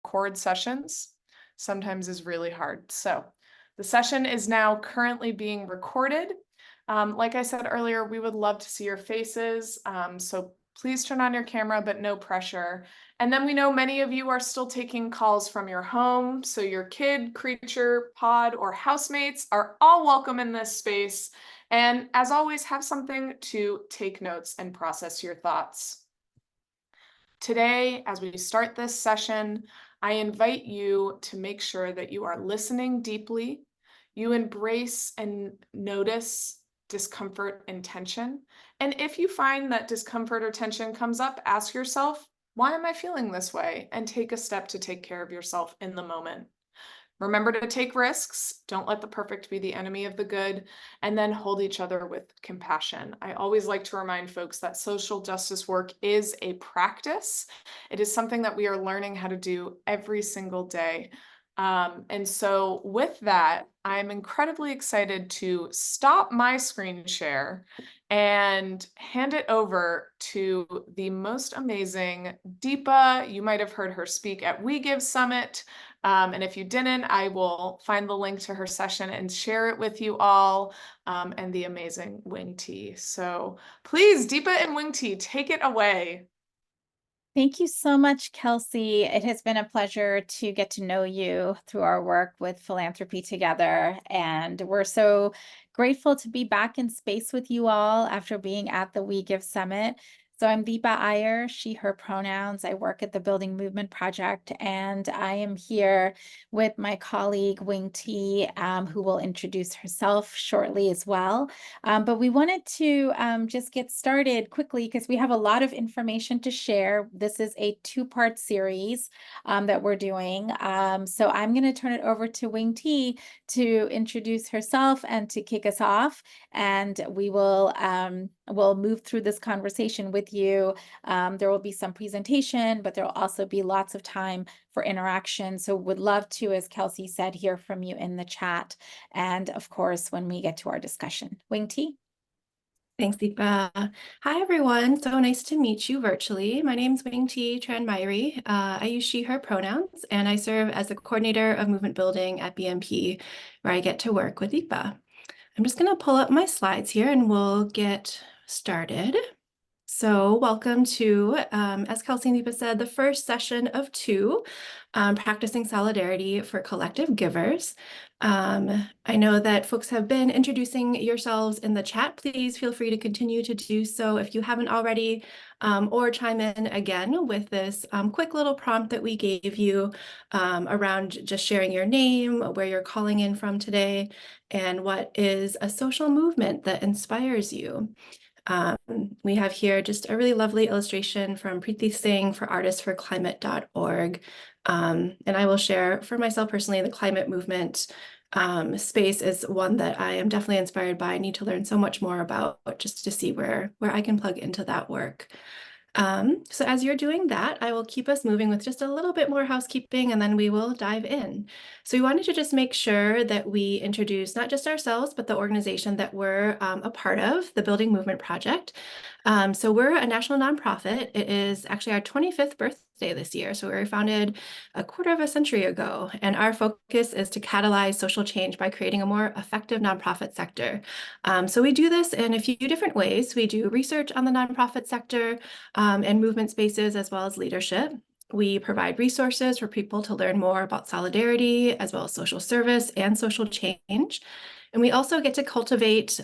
record sessions sometimes is really hard. So the session is now currently being recorded. Like I said earlier, we would love to see your faces. So please turn on your camera, but no pressure. And then we know many of you are still taking calls from your home. So your kid, creature, pod, or housemates are all welcome in this space. And as always, have something to take notes and process your thoughts. Today, as we start this session, I invite you to make sure that you are listening deeply. You embrace and notice discomfort and tension. And if you find that discomfort or tension comes up, ask yourself, why am I feeling this way? And take a step to take care of yourself in the moment. Remember to take risks. Don't let the perfect be the enemy of the good. And then hold each other with compassion. I always like to remind folks that social justice work is a practice. It is something that we are learning how to do every single day. And so with that, I'm incredibly excited to stop my screen share and hand it over to the most amazing Deepa. You might have heard her speak at We Give Summit. And if you didn't, I will find the link to her session and share it with you all, and the amazing Wing T. So please, Deepa and Wing T, take it away. Thank you so much, Kelsey. It has been a pleasure to get to know you through our work with Philanthropy together. And we're so grateful to be back in space with you all after being at the We Give Summit. So I'm Deepa Iyer, she, her pronouns. I work at the Building Movement Project, and I am here with my colleague, Wing T, who will introduce herself shortly as well. But we wanted to just get started quickly because we have a lot of information to share. This is a two-part series that we're doing. So I'm going to turn it over to Wing T to introduce herself and to kick us off. And we will we'll move through this conversation with you. There will be some presentation, but there will also be lots of time for interaction. So would love to, as Kelsey said, hear from you in the chat. And of course, when we get to our discussion. Wing T. Thanks, Deepa. Hi, everyone. So nice to meet you virtually. My name is Wing T. Tran Myrie. I use she, her pronouns, and I serve as the coordinator of movement building at BMP, where I get to work with Deepa. I'm just going to pull up my slides here and we'll get started. So welcome to, as Kelsey and Deepa said, the first session of two, practicing solidarity for collective givers. I know that folks have been introducing yourselves in the chat. Please feel free to continue to do so if you haven't already, or chime in again with this quick little prompt that we gave you around just sharing your name, where you're calling in from today, and what is a social movement that inspires you. We have here just a really lovely illustration from Preeti Singh for artistsforclimate.org. And I will share for myself personally, the climate movement space is one that I am definitely inspired by. I need to learn so much more about just to see where I can plug into that work. So as you're doing that, I will keep us moving with just a little bit more housekeeping, and then we will dive in. So we wanted to just make sure that we introduce not just ourselves, but the organization that we're a part of, the Building Movement Project. So we're a national nonprofit. It is actually our 25th birthday this year. So we were founded a quarter of a century ago, and our focus is to catalyze social change by creating a more effective nonprofit sector. So we do this in a few different ways. We do research on the nonprofit sector and movement spaces, as well as leadership. We provide resources for people to learn more about solidarity, as well as social service and social change. And we also get to cultivate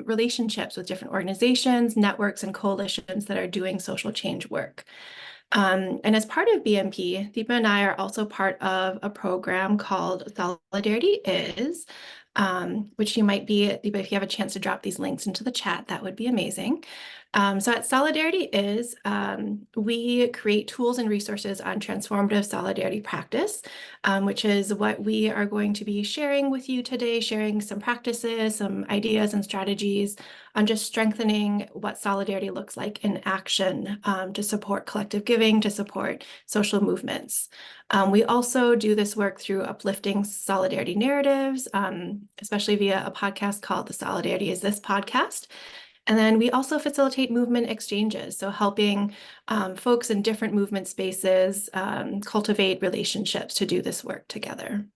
relationships with different organizations, networks, and coalitions that are doing social change work. And as part of BMP, Deepa and I are also part of a program called Solidarity Is, which you might be, Deepa, if you have a chance to drop these links into the chat, that would be amazing. So at Solidarity Is, we create tools and resources on transformative solidarity practice, which is what we are going to be sharing with you today, sharing some practices, some ideas and strategies on just strengthening what solidarity looks like in action to support collective giving, to support social movements. We also do this work through uplifting solidarity narratives, especially via a podcast called the Solidarity Is This podcast. And then we also facilitate movement exchanges, so helping folks in different movement spaces cultivate relationships to do this work together.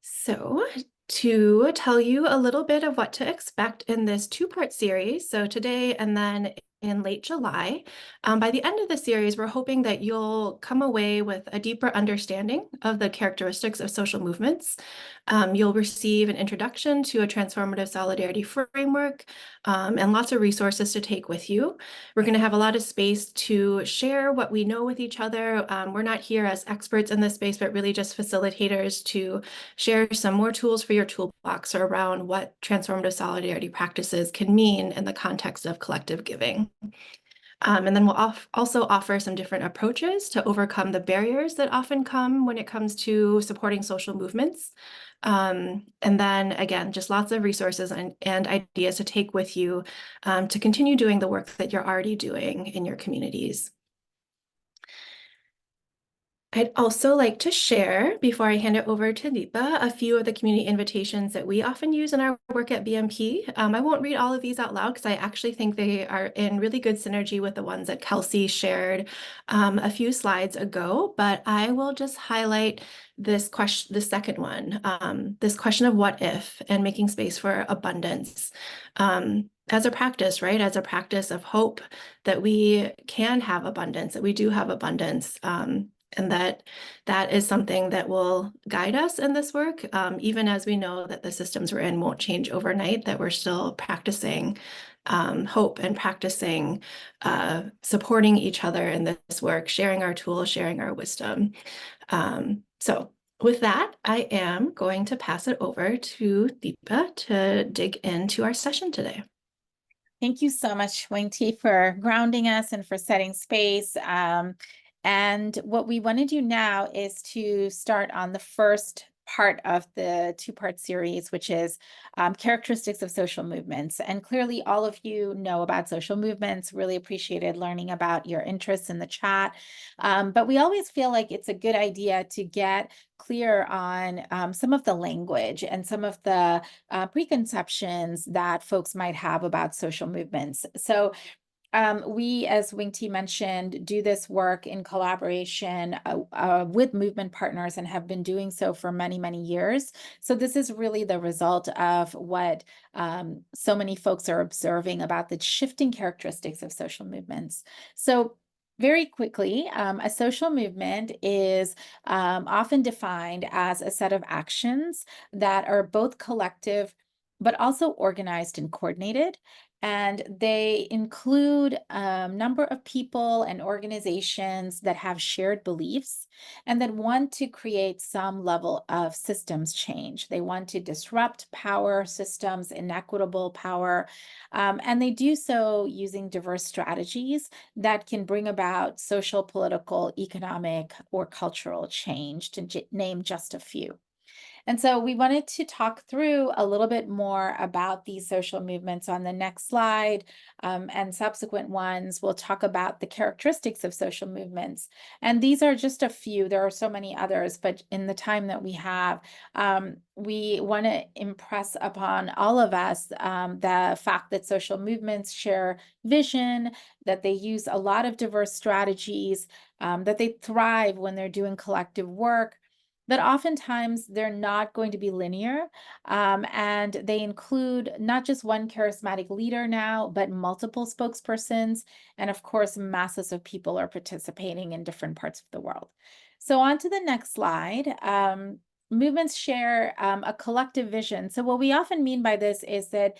So to tell you a little bit of what to expect in this two-part series, so today and then in late July, by the end of the series, we're hoping that you'll come away with a deeper understanding of the characteristics of social movements. You'll receive an introduction to a transformative solidarity framework and lots of resources to take with you. We're going to have a lot of space to share what we know with each other. We're not here as experts in this space, but really just facilitators to share some more tools for your toolbox around what transformative solidarity practices can mean in the context of collective giving. And then we'll also offer some different approaches to overcome the barriers that often come when it comes to supporting social movements. And then again, just lots of resources and ideas to take with you to continue doing the work that you're already doing in your communities. I'd also like to share, before I hand it over to Deepa, a few of the community invitations that we often use in our work at BMP. I won't read all of these out loud because I actually think they are in really good synergy with the ones that Kelsey shared a few slides ago, but I will just highlight this question, the second one, this question of what if and making space for abundance. As a practice, right? As a practice of hope that we can have abundance, that we do have abundance. And that is something that will guide us in this work, even as we know that the systems we're in won't change overnight, that we're still practicing hope and practicing supporting each other in this work, sharing our tools, sharing our wisdom. So with that, I am going to pass it over to Deepa to dig into our session today. Thank you so much, Wing T, for grounding us and for setting space. And what we want to do now is to start on the first part of the two-part series, which is characteristics of social movements. And clearly all of you know about social movements, really appreciated learning about your interests in the chat. But we always feel like it's a good idea to get clear on some of the language and some of the preconceptions that folks might have about social movements. So we, as Wing T mentioned, do this work in collaboration with movement partners and have been doing so for many, many years. So this is really the result of what so many folks are observing about the shifting characteristics of social movements. So very quickly, a social movement is often defined as a set of actions that are both collective, but also organized and coordinated. And they include a number of people and organizations that have shared beliefs and that want to create some level of systems change. They want to disrupt power systems, inequitable power, and they do so using diverse strategies that can bring about social, political, economic, or cultural change, to name just a few. And so we wanted to talk through a little bit more about these social movements on the next slide, and subsequent ones. We'll talk about the characteristics of social movements. And these are just a few. There are so many others, but in the time that we have, we want to impress upon all of us the fact that social movements share vision, that they use a lot of diverse strategies, that they thrive when they're doing collective work, that oftentimes they're not going to be linear, and they include not just one charismatic leader now, but multiple spokespersons, and of course, masses of people are participating in different parts of the world. So on to the next slide. Movements share a collective vision. So what we often mean by this is that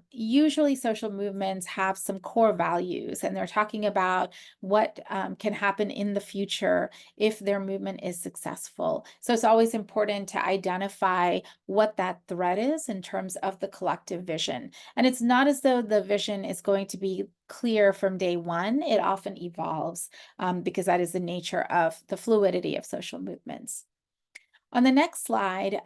usually social movements have some core values, and they're talking about what can happen in the future if their movement is successful. So it's always important to identify what that thread is in terms of the collective vision. And it's not as though the vision is going to be clear from day one. It often evolves because that is the nature of the fluidity of social movements. On the next slide,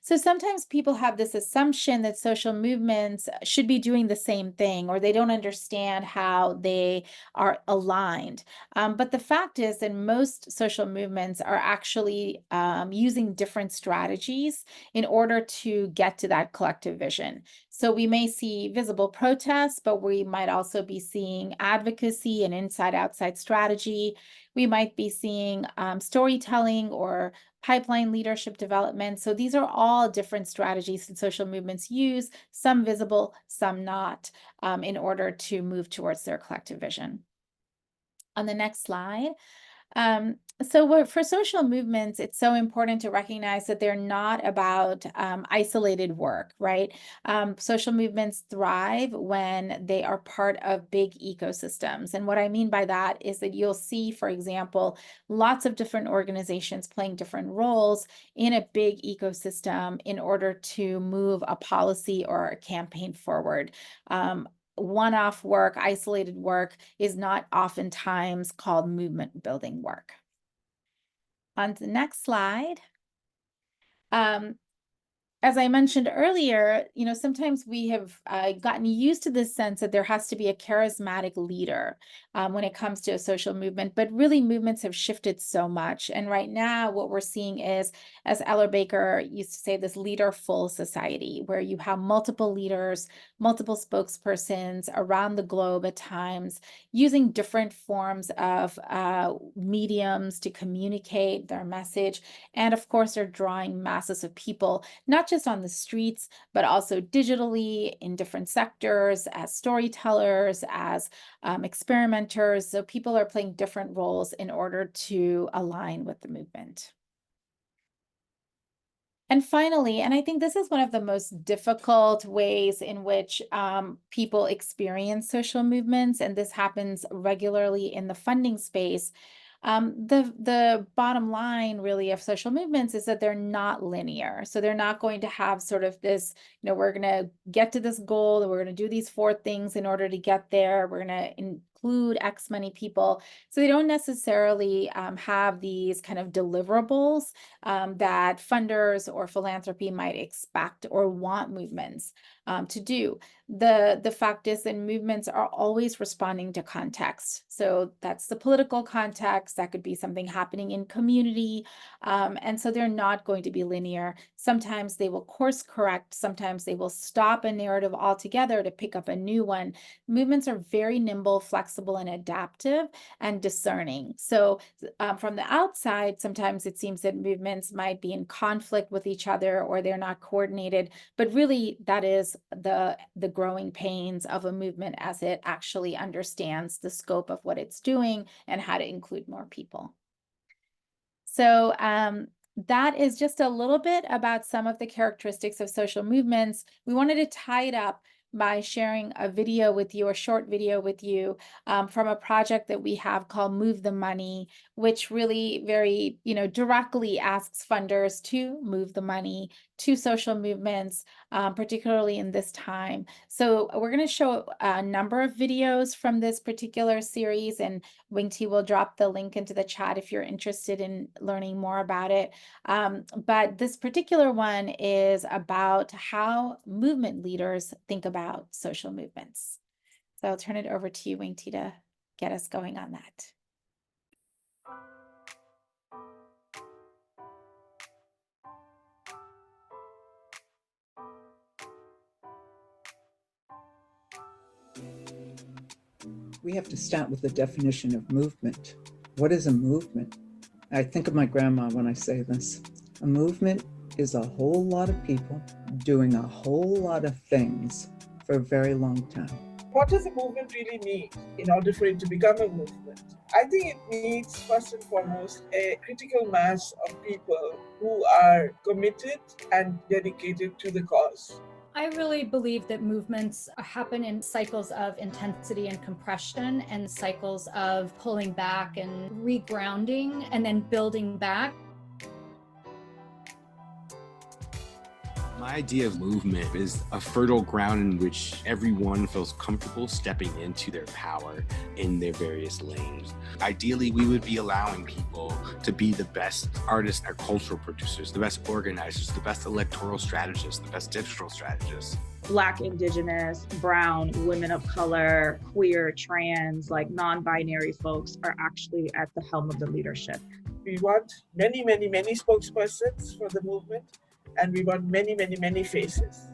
so sometimes people have this assumption that social movements should be doing the same thing, or they don't understand how they are aligned. But the fact is that most social movements are actually using different strategies in order to get to that collective vision. So we may see visible protests, but we might also be seeing advocacy and inside-outside strategy. We might be seeing storytelling or pipeline leadership development. So these are all different strategies that social movements use, some visible, some not, in order to move towards their collective vision. On the next slide. For social movements, it's so important to recognize that they're not about isolated work, right? Social movements thrive when they are part of big ecosystems. And what I mean by that is that you'll see, for example, lots of different organizations playing different roles in a big ecosystem in order to move a policy or a campaign forward. One-off work, isolated work is not oftentimes called movement building work. On to the next slide. As I mentioned earlier, sometimes we have gotten used to this sense that there has to be a charismatic leader when it comes to a social movement, but really movements have shifted so much. And right now what we're seeing is, as Eller Baker used to say, this leaderful society where you have multiple leaders, multiple spokespersons around the globe at times, using different forms of mediums to communicate their message. And of course, they're drawing masses of people, not just on the streets, but also digitally in different sectors, as storytellers, as experimenters. So people are playing different roles in order to align with the movement. And finally, and I think this is one of the most difficult ways in which people experience social movements, and this happens regularly in the funding space. The bottom line really of social movements is that they're not linear. So they're not going to have sort of this, we're going to get to this goal, and we're going to do these 4 things in order to get there. We're going to include X many people. So they don't necessarily have these kind of deliverables that funders or philanthropy might expect or want movements to do. The fact is that movements are always responding to context. So that's the political context. That could be something happening in community. And so they're not going to be linear. Sometimes they will course correct. Sometimes they will stop a narrative altogether to pick up a new one. Movements are very nimble, flexible, and adaptive and discerning. So from the outside, sometimes it seems that movements might be in conflict with each other or they're not coordinated, but really that is the growing pains of a movement as it actually understands the scope of what it's doing and how to include more people. So that is just a little bit about some of the characteristics of social movements. We wanted to tie it up by sharing a video with you, a short video with you from a project that we have called Move the Money, which really very, directly asks funders to move the money to social movements, particularly in this time. So we're going to show a number of videos from this particular series, and Wing T will drop the link into the chat if you're interested in learning more about it. But this particular one is about how movement leaders think about social movements. So I'll turn it over to you, Wing T, to get us going on that. We have to start with the definition of movement. What is a movement? I think of my grandma when I say this. A movement is a whole lot of people doing a whole lot of things for a very long time. What does a movement really need in order for it to become a movement? I think it needs, first and foremost, a critical mass of people who are committed and dedicated to the cause. I really believe that movements happen in cycles of intensity and compression and cycles of pulling back and regrounding and then building back. My idea of movement is a fertile ground in which everyone feels comfortable stepping into their power in their various lanes. Ideally, we would be allowing people to be the best artists and cultural producers, the best organizers, the best electoral strategists, the best digital strategists. Black, Indigenous, Brown, women of color, queer, trans, non-binary folks are actually at the helm of the leadership. We want many, many, many spokespersons for the movement, and we want many, many, many faces.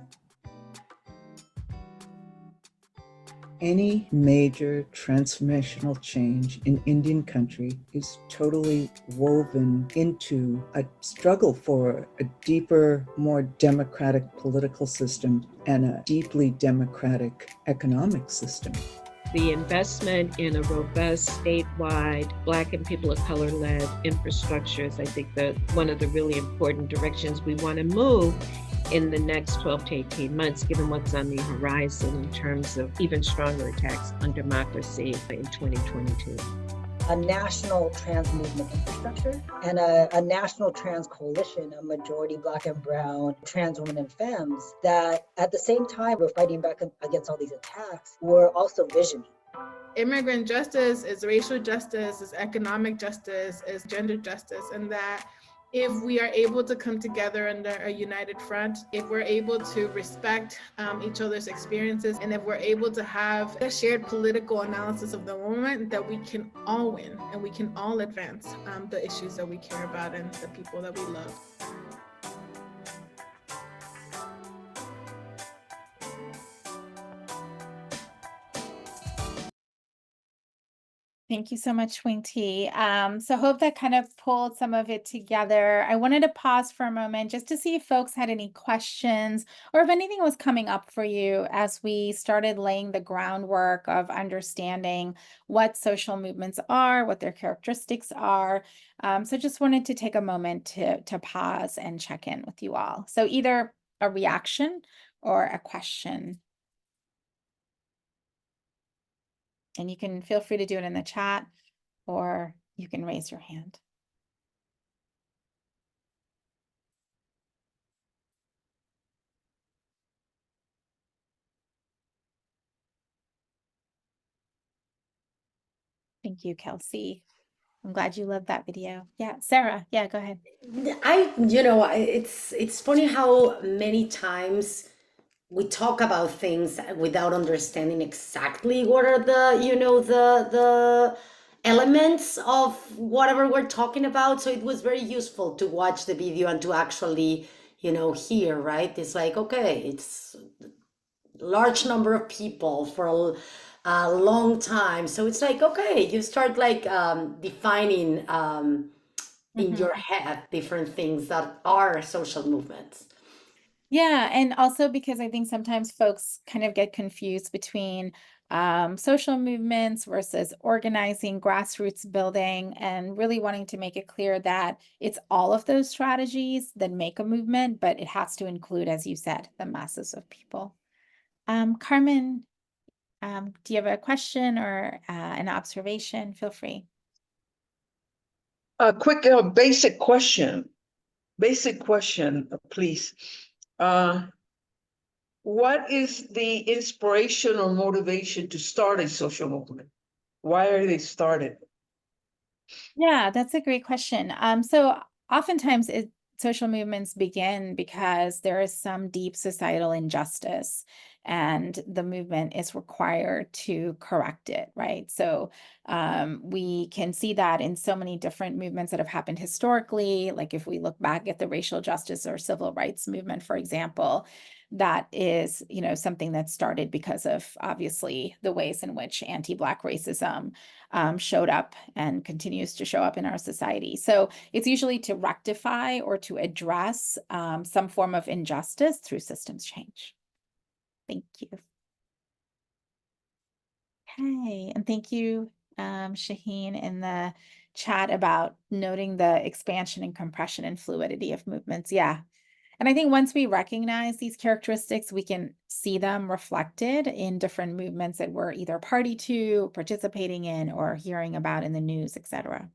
Any major transformational change in Indian country is totally woven into a struggle for a deeper, more democratic political system and a deeply democratic economic system. The investment in a robust statewide Black and people of color-led infrastructure is, I think, one of the really important directions we want to move in the next 12 to 18 months, given what's on the horizon in terms of even stronger attacks on democracy in 2022. A national trans movement infrastructure and a national trans coalition of majority Black and brown trans women and femmes that at the same time we're fighting back against all these attacks, we're also visioning. Immigrant justice is racial justice, is economic justice, is gender justice, and that if we are able to come together under a united front, if we're able to respect each other's experiences, and if we're able to have a shared political analysis of the moment, that we can all win and we can all advance the issues that we care about and the people that we love. Thank you so much, Wing T. So hope that kind of pulled some of it together. I wanted to pause for a moment just to see if folks had any questions or if anything was coming up for you as we started laying the groundwork of understanding what social movements are, what their characteristics are. So just wanted to take a moment to pause and check in with you all. So either a reaction or a question. And you can feel free to do it in the chat or you can raise your hand. Thank you, Kelsey. I'm glad you loved that video. Yeah, Sarah, yeah, go ahead. It's funny how many times we talk about things without understanding exactly what are the elements of whatever we're talking about. So it was very useful to watch the video and to actually, hear, right? It's like, okay, it's a large number of people for a long time. So it's like, okay, you start like defining in your head different things that are social movements. Yeah, and also because I think sometimes folks kind of get confused between social movements versus organizing, grassroots building, and really wanting to make it clear that it's all of those strategies that make a movement, but it has to include, as you said, the masses of people. Carmen, do you have a question or an observation? Feel free. A quick basic question, please. What is the inspiration or motivation to start a social movement? Why are they started? Yeah, that's a great question. So oftentimes social movements begin because there is some deep societal injustice and the movement is required to correct it, right? So we can see that in so many different movements that have happened historically. Like if we look back at the racial justice or civil rights movement, for example, that is, something that started because of obviously the ways in which anti-Black racism showed up and continues to show up in our society. So it's usually to rectify or to address some form of injustice through systems change. Thank you. Okay, and thank you, Shaheen, in the chat about noting the expansion and compression and fluidity of movements. Yeah. And I think once we recognize these characteristics, we can see them reflected in different movements that we're either party to, participating in, or hearing about in the news, etc.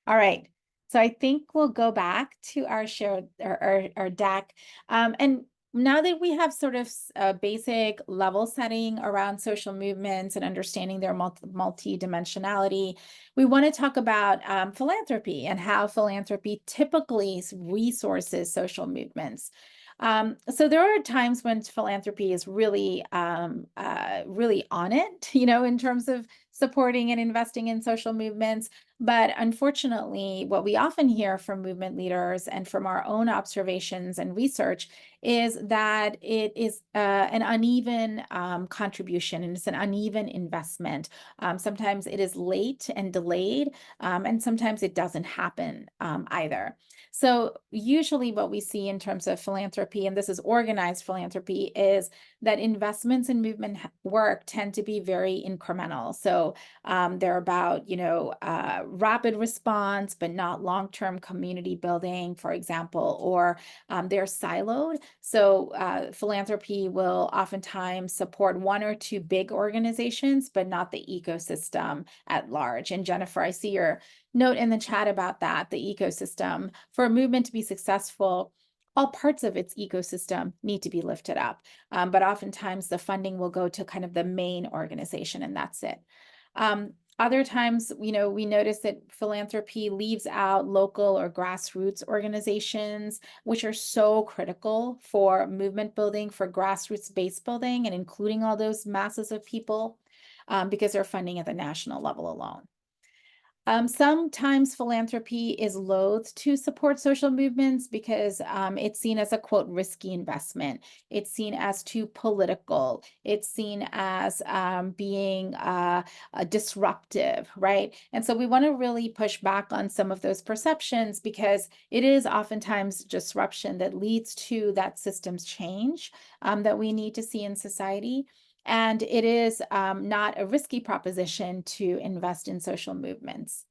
All right. So I think we'll go back to our shared our deck. And now that we have sort of a basic level setting around social movements and understanding their multi-dimensionality, we want to talk about philanthropy and how philanthropy typically resources social movements. So there are times when philanthropy is really, really on it, in terms of supporting and investing in social movements. But unfortunately, what we often hear from movement leaders and from our own observations and research is that it is an uneven contribution, and it's an uneven investment. Sometimes it is late and delayed, and sometimes it doesn't happen either. So usually what we see in terms of philanthropy, and this is organized philanthropy, is that investments in movement work tend to be very incremental. So they're about, rapid response, but not long-term community building, for example, or they're siloed. So philanthropy will oftentimes support one or two big organizations, but not the ecosystem at large. And Jennifer, I see your note in the chat about that, the ecosystem. For a movement to be successful, all parts of its ecosystem need to be lifted up. But oftentimes the funding will go to kind of the main organization, and that's it. Other times, we notice that philanthropy leaves out local or grassroots organizations, which are so critical for movement building, for grassroots base building, and including all those masses of people, because they're funding at the national level alone. Sometimes philanthropy is loath to support social movements because it's seen as a, quote, risky investment. It's seen as too political. It's seen as being disruptive, right? And so we want to really push back on some of those perceptions, because it is oftentimes disruption that leads to that systems change that we need to see in society. And it is not a risky proposition to invest in social movements.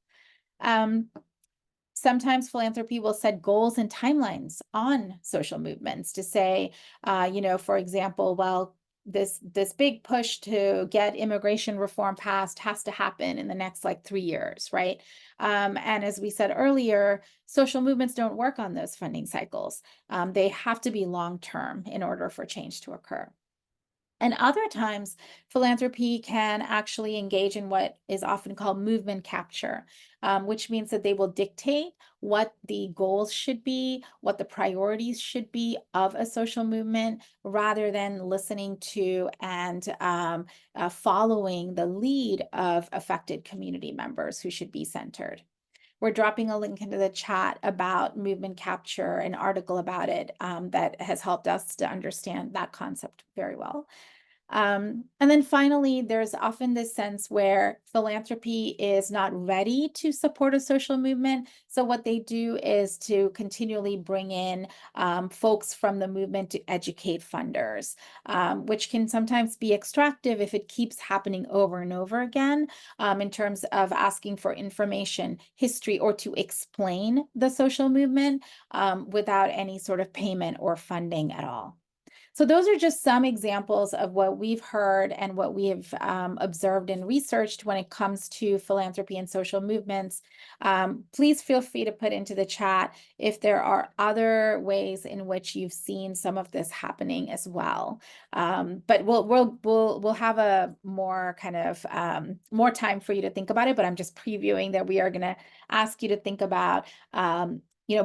Sometimes philanthropy will set goals and timelines on social movements to say, for example, well, this big push to get immigration reform passed has to happen in the next 3 years, right? And as we said earlier, social movements don't work on those funding cycles. They have to be long-term in order for change to occur. And other times, philanthropy can actually engage in what is often called movement capture, which means that they will dictate what the goals should be, what the priorities should be of a social movement, rather than listening to and following the lead of affected community members who should be centered. We're dropping a link into the chat about movement capture, an article about it that has helped us to understand that concept very well. And then finally, there's often this sense where philanthropy is not ready to support a social movement. So what they do is to continually bring in folks from the movement to educate funders, which can sometimes be extractive if it keeps happening over and over again in terms of asking for information, history, or to explain the social movement without any sort of payment or funding at all. So those are just some examples of what we've heard and what we have observed and researched when it comes to philanthropy and social movements. Please feel free to put into the chat if there are other ways in which you've seen some of this happening as well. But we'll have a more kind of more time for you to think about it. But I'm just previewing that we are going to ask you to think about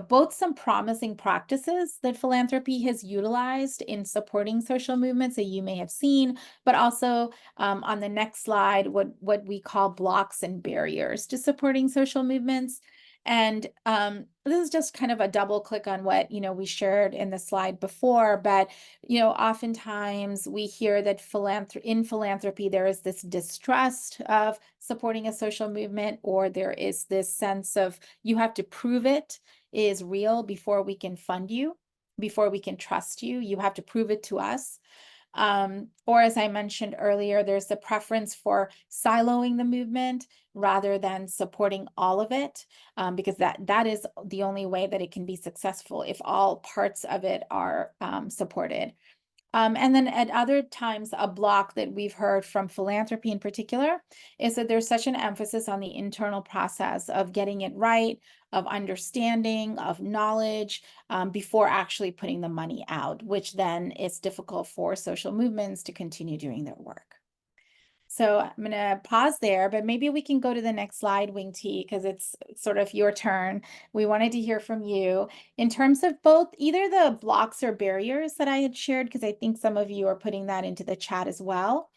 both some promising practices that philanthropy has utilized in supporting social movements that you may have seen, but also on the next slide, what we call blocks and barriers to supporting social movements. And this is just kind of a double click on what, we shared in the slide before, but, oftentimes we hear that in philanthropy, there is this distrust of supporting a social movement, or there is this sense of you have to prove it is real before we can fund you, before we can trust you. You have to prove it to us. Or as I mentioned earlier, there's the preference for siloing the movement rather than supporting all of it, because that is the only way that it can be successful, if all parts of it are supported. And then at other times, a block that we've heard from philanthropy in particular is that there's such an emphasis on the internal process of getting it right, of understanding, of knowledge, before actually putting the money out, which then is difficult for social movements to continue doing their work. So I'm going to pause there, but maybe we can go to the next slide, Wing T, because it's sort of your turn. We wanted to hear from you in terms of both either the blocks or barriers that I had shared, because I think some of you are putting that into the chat as well.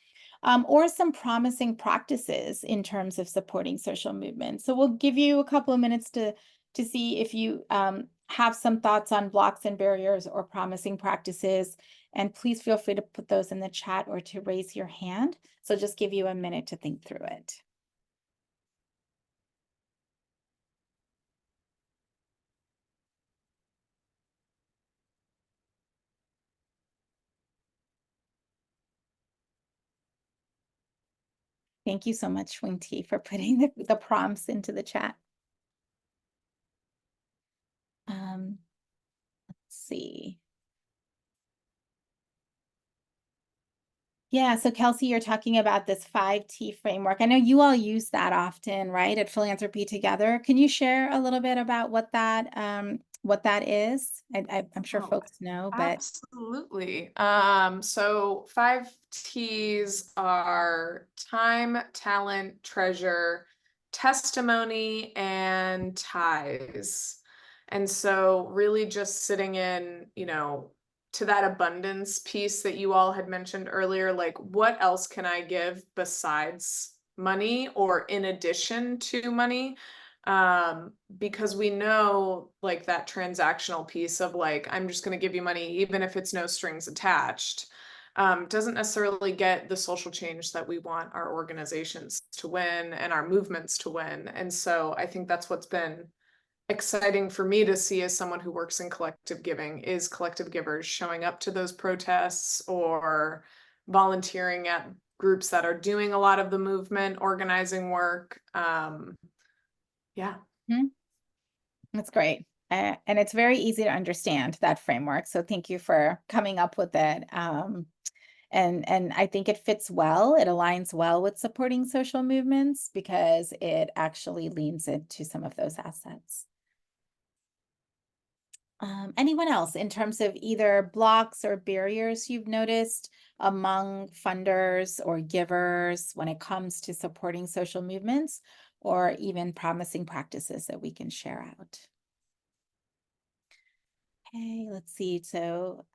or some promising practices in terms of supporting social movements. So we'll give you a couple of minutes to see if you have some thoughts on blocks and barriers or promising practices. And please feel free to put those in the chat or to raise your hand. So just give you a minute to think through it. Thank you so much, Wing T, for putting the prompts into the chat. Let's see. Yeah, so Kelsey, you're talking about this 5T framework. I know you all use that often, right, at Philanthropy Together. Can you share a little bit about what that is? I'm sure folks know, but absolutely. So 5Ts are time, talent, treasure, testimony, and ties. And so really just sitting in, to that abundance piece that you all had mentioned earlier, like what else can I give besides money or in addition to money? Because we know like that transactional piece of like, I'm just going to give you money, even if it's no strings attached, doesn't necessarily get the social change that we want our organizations to win and our movements to win. And so I think that's what's been exciting for me to see as someone who works in collective giving is collective givers showing up to those protests or volunteering at groups that are doing a lot of the movement organizing work. Yeah. That's great. And it's very easy to understand that framework. So thank you for coming up with it. And I think it fits well. It aligns well with supporting social movements because it actually leans into some of those assets. Anyone else in terms of either blocks or barriers you've noticed among funders or givers when it comes to supporting social movements, or even promising practices that we can share out? Okay, let's see. So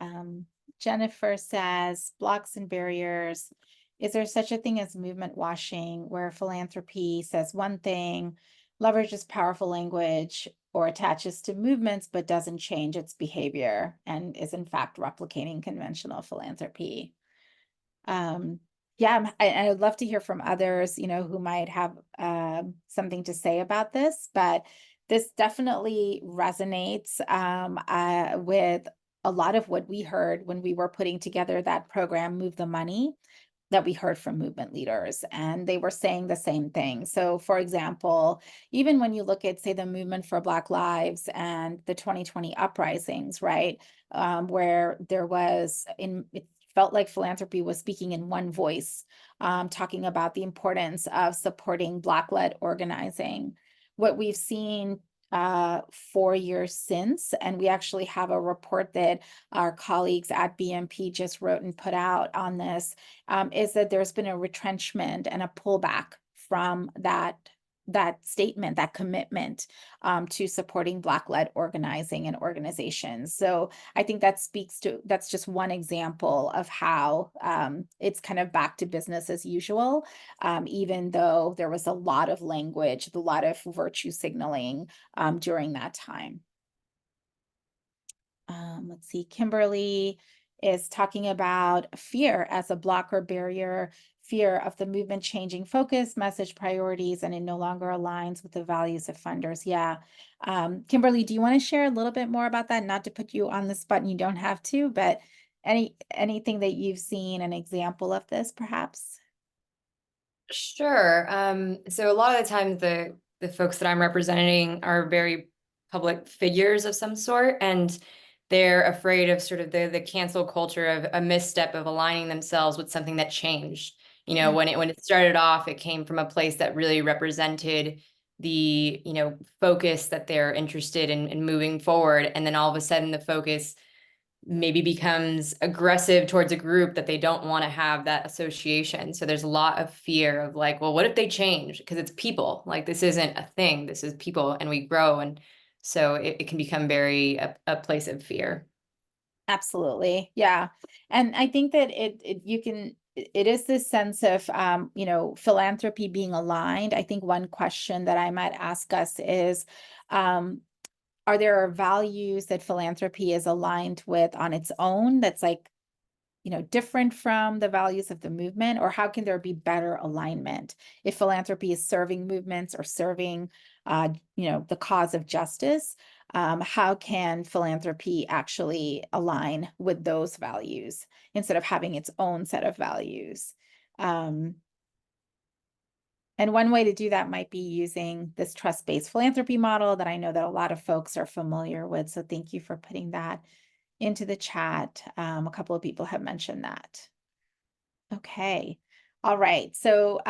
Jennifer says, blocks and barriers. Is there such a thing as movement washing, where philanthropy says one thing, leverages powerful language, or attaches to movements but doesn't change its behavior and is in fact replicating conventional philanthropy? Yeah, I would love to hear from others, who might have something to say about this, but this definitely resonates with a lot of what we heard when we were putting together that program, Move the Money, that we heard from movement leaders, and they were saying the same thing. So for example, even when you look at, say, the movement for Black Lives and the 2020 uprisings, right, where there was, it felt like philanthropy was speaking in one voice, talking about the importance of supporting Black-led organizing. What we've seen 4 years since, and we actually have a report that our colleagues at BMP just wrote and put out on this, is that there's been a retrenchment and a pullback from that statement, that commitment to supporting Black-led organizing and organizations. So I think that speaks to, that's just one example of how it's kind of back to business as usual, even though there was a lot of language, a lot of virtue signaling during that time. Let's see, Kimberly is talking about fear as a block or barrier, fear of the movement changing focus, message, priorities, and it no longer aligns with the values of funders. Yeah. Kimberly, do you want to share a little bit more about that? Not to put you on the spot, and you don't have to, but anything that you've seen, an example of this, perhaps? Sure. So a lot of the time, the folks that I'm representing are very public figures of some sort, and they're afraid of sort of the cancel culture of a misstep of aligning themselves with something that changed. When it started off, it came from a place that really represented the, focus that they're interested in moving forward. And then all of a sudden the focus maybe becomes aggressive towards a group that they don't want to have that association. So there's a lot of fear of like, well, what if they change? Because it's people, like this isn't a thing, this is people, and we grow. And so it can become very a place of fear. Absolutely. Yeah. And I think that you can it is this sense of, philanthropy being aligned. I think one question that I might ask us is, are there values that philanthropy is aligned with on its own that's like, different from the values of the movement, or how can there be better alignment if philanthropy is serving movements or serving, the cause of justice? How can philanthropy actually align with those values instead of having its own set of values? And one way to do that might be using this trust-based philanthropy model that I know that a lot of folks are familiar with. So thank you for putting that into the chat. A couple of people have mentioned that. Okay. All right. So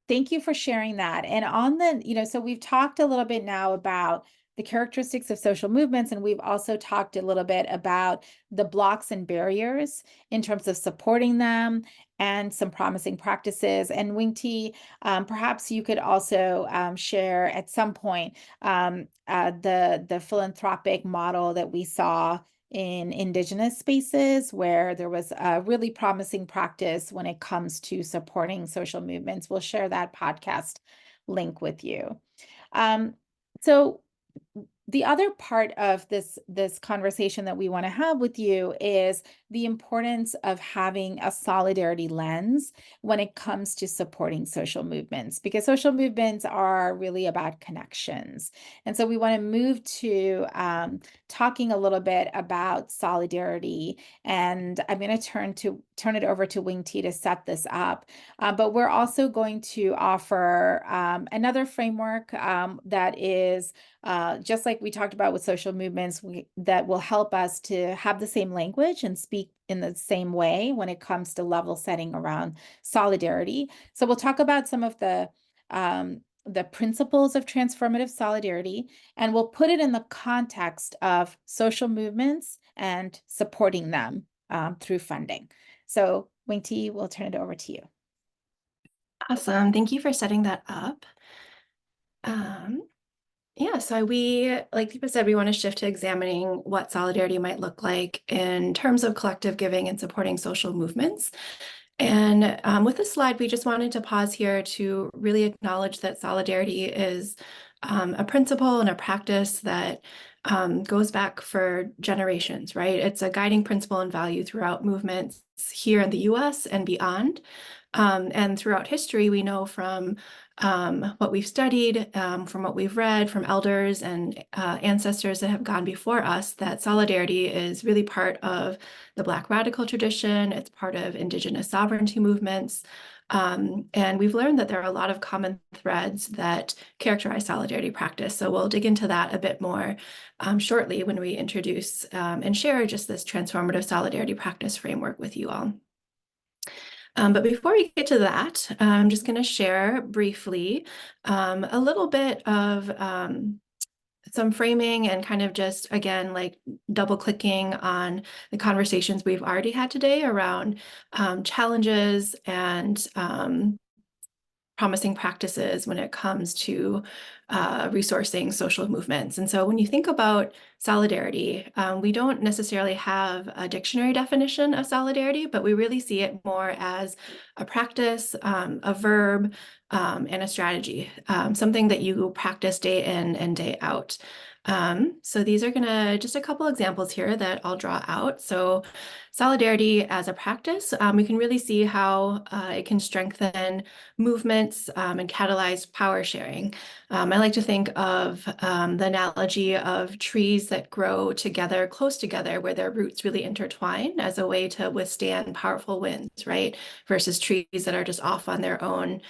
thank you for sharing that. And on the, so we've talked a little bit now about the characteristics of social movements, and we've also talked a little bit about the blocks and barriers in terms of supporting them and some promising practices. And Wing T, perhaps you could also share at some point the philanthropic model that we saw in Indigenous spaces, where there was a really promising practice when it comes to supporting social movements. We'll share that podcast link with you. So the other part of this conversation that we want to have with you is the importance of having a solidarity lens when it comes to supporting social movements, because social movements are really about connections. And so we want to move to talking a little bit about solidarity. And I'm going to turn it over to Wing T to set this up. But we're also going to offer another framework that is just like we talked about with social movements, that will help us to have the same language and speak in the same way when it comes to level setting around solidarity. So we'll talk about some of the principles of transformative solidarity, and we'll put it in the context of social movements and supporting them through funding. So Wing T, we'll turn it over to you. Awesome. Thank you for setting that up. Yeah, so like Deepa said, we want to shift to examining what solidarity might look like in terms of collective giving and supporting social movements. And with this slide, we just wanted to pause here to really acknowledge that solidarity is a principle and a practice that goes back for generations, right? It's a guiding principle and value throughout movements here in the US and beyond. And throughout history, we know from what we've studied, from what we've read from elders and ancestors that have gone before us, that solidarity is really part of the Black radical tradition. It's part of Indigenous sovereignty movements. And we've learned that there are a lot of common threads that characterize solidarity practice. So we'll dig into that a bit more shortly when we introduce and share just this transformative solidarity practice framework with you all. But before we get to that, I'm just going to share briefly a little bit of some framing and kind of just, again, like double clicking on the conversations we've already had today around challenges and promising practices when it comes to resourcing social movements. And so when you think about solidarity, we don't necessarily have a dictionary definition of solidarity, but we really see it more as a practice, a verb, and a strategy, something that you practice day in and day out. So these are just a couple examples here that I'll draw out. So solidarity as a practice, we can really see how it can strengthen movements and catalyze power sharing. I like to think of the analogy of trees that grow together, close together, where their roots really intertwine as a way to withstand powerful winds, right? Versus trees that are just off on their own,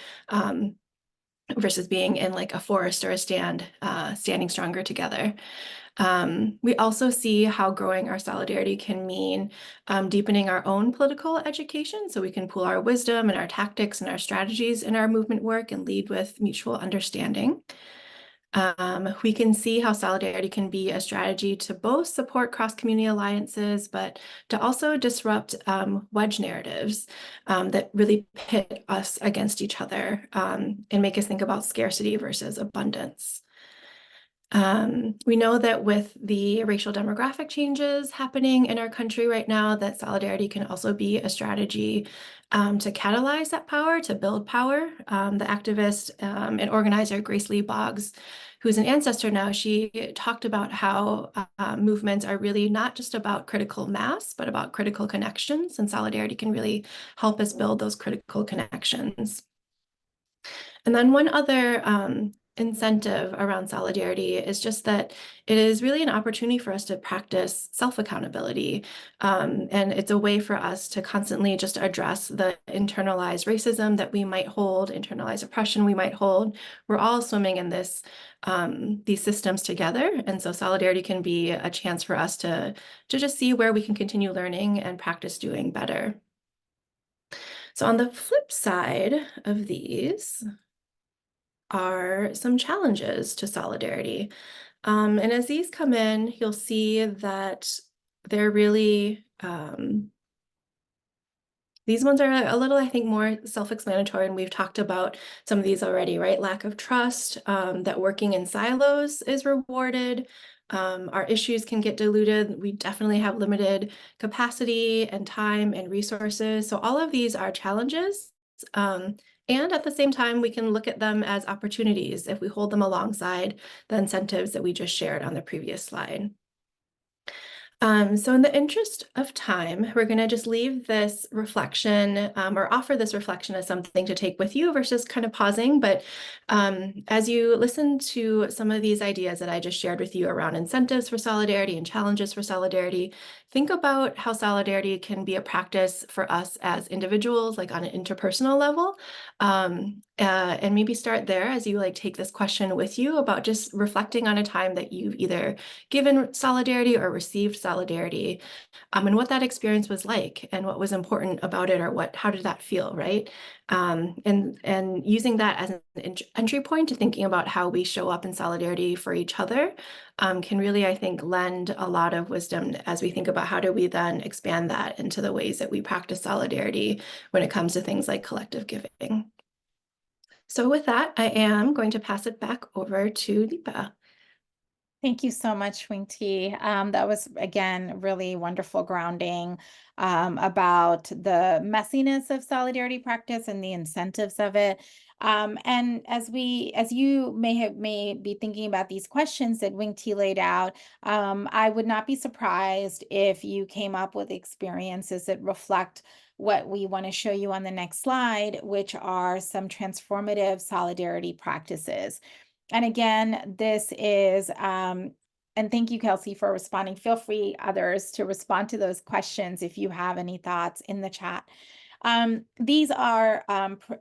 versus being in like a forest or a standing stronger together. We also see how growing our solidarity can mean deepening our own political education, so we can pool our wisdom and our tactics and our strategies in our movement work and lead with mutual understanding. We can see how solidarity can be a strategy to both support cross-community alliances, but to also disrupt wedge narratives that really pit us against each other and make us think about scarcity versus abundance. We know that with the racial demographic changes happening in our country right now, that solidarity can also be a strategy to catalyze that power, to build power. The activist and organizer Grace Lee Boggs, who's an ancestor now, she talked about how movements are really not just about critical mass, but about critical connections, and solidarity can really help us build those critical connections. And then one other incentive around solidarity is just that it is really an opportunity for us to practice self-accountability. And it's a way for us to constantly just address the internalized racism that we might hold, internalized oppression we might hold. We're all swimming in this, these systems together. And so solidarity can be a chance for us to just see where we can continue learning and practice doing better. So on the flip side of these are some challenges to solidarity. And as these come in, you'll see that they're really, these ones are a little, I think, more self-explanatory, and we've talked about some of these already, right? Lack of trust, that working in silos is rewarded. Our issues can get diluted. We definitely have limited capacity and time and resources. So all of these are challenges. And at the same time, we can look at them as opportunities if we hold them alongside the incentives that we just shared on the previous slide. So in the interest of time, we're going to just leave this reflection or offer this reflection as something to take with you versus kind of pausing. But as you listen to some of these ideas that I just shared with you around incentives for solidarity and challenges for solidarity, think about how solidarity can be a practice for us as individuals, like on an interpersonal level. And maybe start there as you take this question with you about just reflecting on a time that you've either given solidarity or received solidarity, and what that experience was like and what was important about it, or how did that feel, right? And using that as an entry point to thinking about how we show up in solidarity for each other can really, I think, lend a lot of wisdom as we think about how do we then expand that into the ways that we practice solidarity when it comes to things like collective giving. So with that, I am going to pass it back over to Deepa. Thank you so much, Wing T. That was, again, really wonderful grounding about the messiness of solidarity practice and the incentives of it. And as you may be thinking about these questions that Wing T laid out, I would not be surprised if you came up with experiences that reflect what we want to show you on the next slide, which are some transformative solidarity practices. And again, this is, and thank you, Kelsey, for responding. Feel free, others, to respond to those questions if you have any thoughts in the chat. These are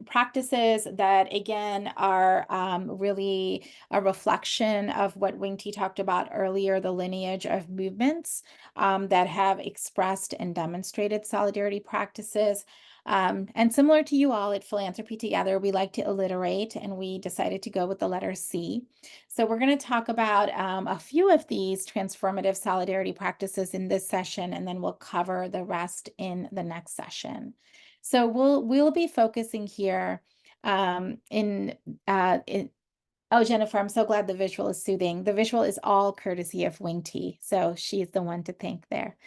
practices that, again, are really a reflection of what Wing T talked about earlier, the lineage of movements that have expressed and demonstrated solidarity practices. And similar to you all at Philanthropy Together, we like to alliterate, and we decided to go with the letter C. So we're going to talk about a few of these transformative solidarity practices in this session, and then we'll cover the rest in the next session. So we'll be focusing here oh, Jennifer, I'm so glad the visual is soothing. The visual is all courtesy of Wing T, so she's the one to thank there.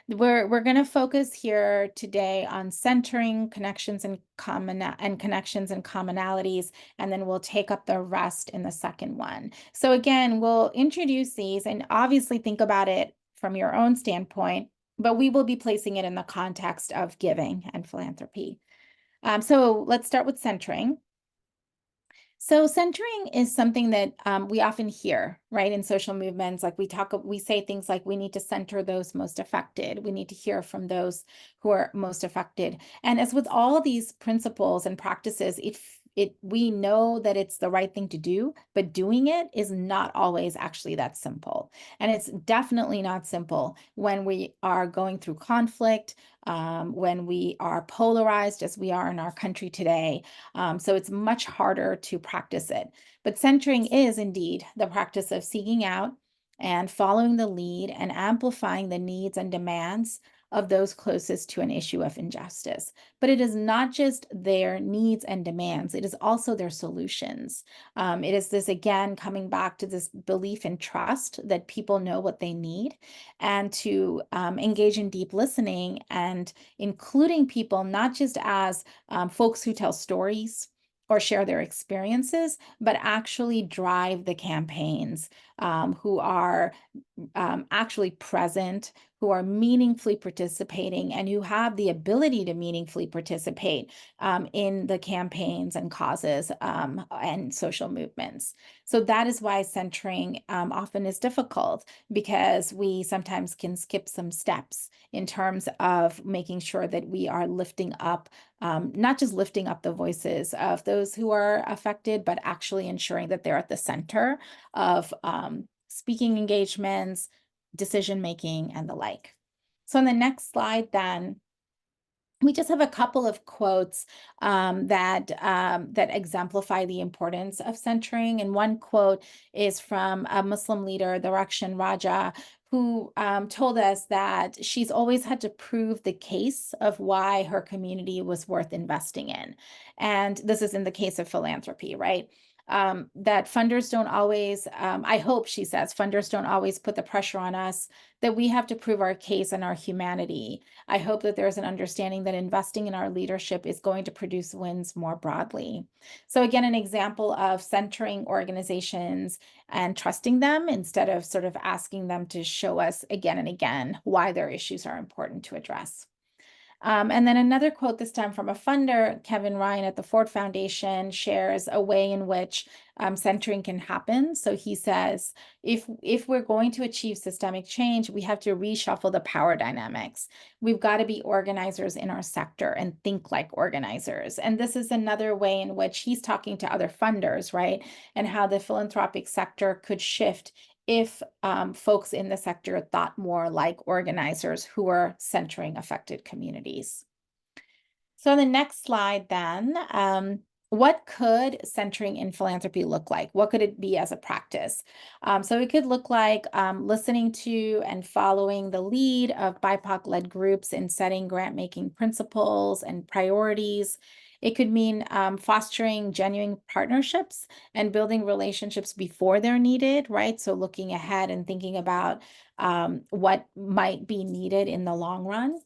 We're going to focus here today on centering connections and connections and commonalities, and then we'll take up the rest in the second one. So again, we'll introduce these and obviously think about it from your own standpoint, but we will be placing it in the context of giving and philanthropy. So let's start with centering. So centering is something that we often hear, right, in social movements. Like we say things like, we need to center those most affected. We need to hear from those who are most affected. And as with all these principles and practices, we know that it's the right thing to do, but doing it is not always actually that simple. And it's definitely not simple when we are going through conflict, when we are polarized as we are in our country today. So it's much harder to practice it. But centering is indeed the practice of seeking out and following the lead and amplifying the needs and demands of those closest to an issue of injustice. But it is not just their needs and demands, it is also their solutions. It is this, again, coming back to this belief and trust that people know what they need, and to engage in deep listening and including people not just as folks who tell stories or share their experiences, but actually drive the campaigns, who are actually present, who are meaningfully participating, and who have the ability to meaningfully participate in the campaigns and causes and social movements. So that is why centering often is difficult, because we sometimes can skip some steps in terms of making sure that we are lifting up, not just lifting up the voices of those who are affected, but actually ensuring that they're at the center of speaking engagements, decision-making, and the like. So on the next slide, then, we just have a couple of quotes that exemplify the importance of centering. And one quote is from a Muslim leader, the Rakshan Raja, who told us that she's always had to prove the case of why her community was worth investing in. And this is in the case of philanthropy, right? That funders don't always, I hope, she says, funders don't always put the pressure on us, that we have to prove our case and our humanity. I hope that there's an understanding that investing in our leadership is going to produce wins more broadly. So again, an example of centering organizations and trusting them instead of sort of asking them to show us again and again why their issues are important to address. And then another quote, this time from a funder, Kevin Ryan at the Ford Foundation, shares a way in which centering can happen. So he says, if we're going to achieve systemic change, we have to reshuffle the power dynamics. We've got to be organizers in our sector and think like organizers. And this is another way in which he's talking to other funders, right? And how the philanthropic sector could shift if folks in the sector thought more like organizers who are centering affected communities. So on the next slide, then, what could centering in philanthropy look like? What could it be as a practice? So it could look like listening to and following the lead of BIPOC-led groups in setting grant-making principles and priorities. It could mean fostering genuine partnerships and building relationships before they're needed, right? So looking ahead and thinking about what might be needed in the long run.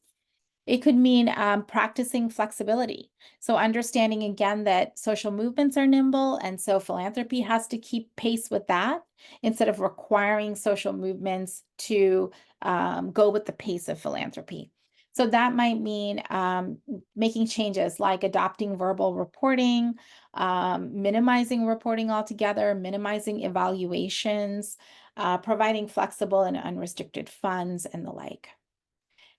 It could mean practicing flexibility. So understanding, again, that social movements are nimble, and so philanthropy has to keep pace with that instead of requiring social movements to go with the pace of philanthropy. So that might mean making changes like adopting verbal reporting, minimizing reporting altogether, minimizing evaluations, providing flexible and unrestricted funds, and the like.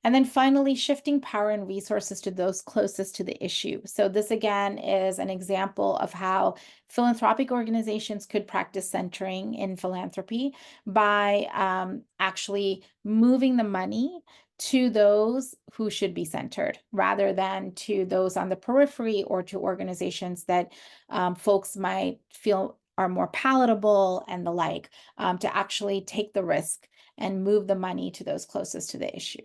And then finally, shifting power and resources to those closest to the issue. So this, again, is an example of how philanthropic organizations could practice centering in philanthropy by actually moving the money to those who should be centered, rather than to those on the periphery or to organizations that folks might feel are more palatable and the like, to actually take the risk and move the money to those closest to the issue.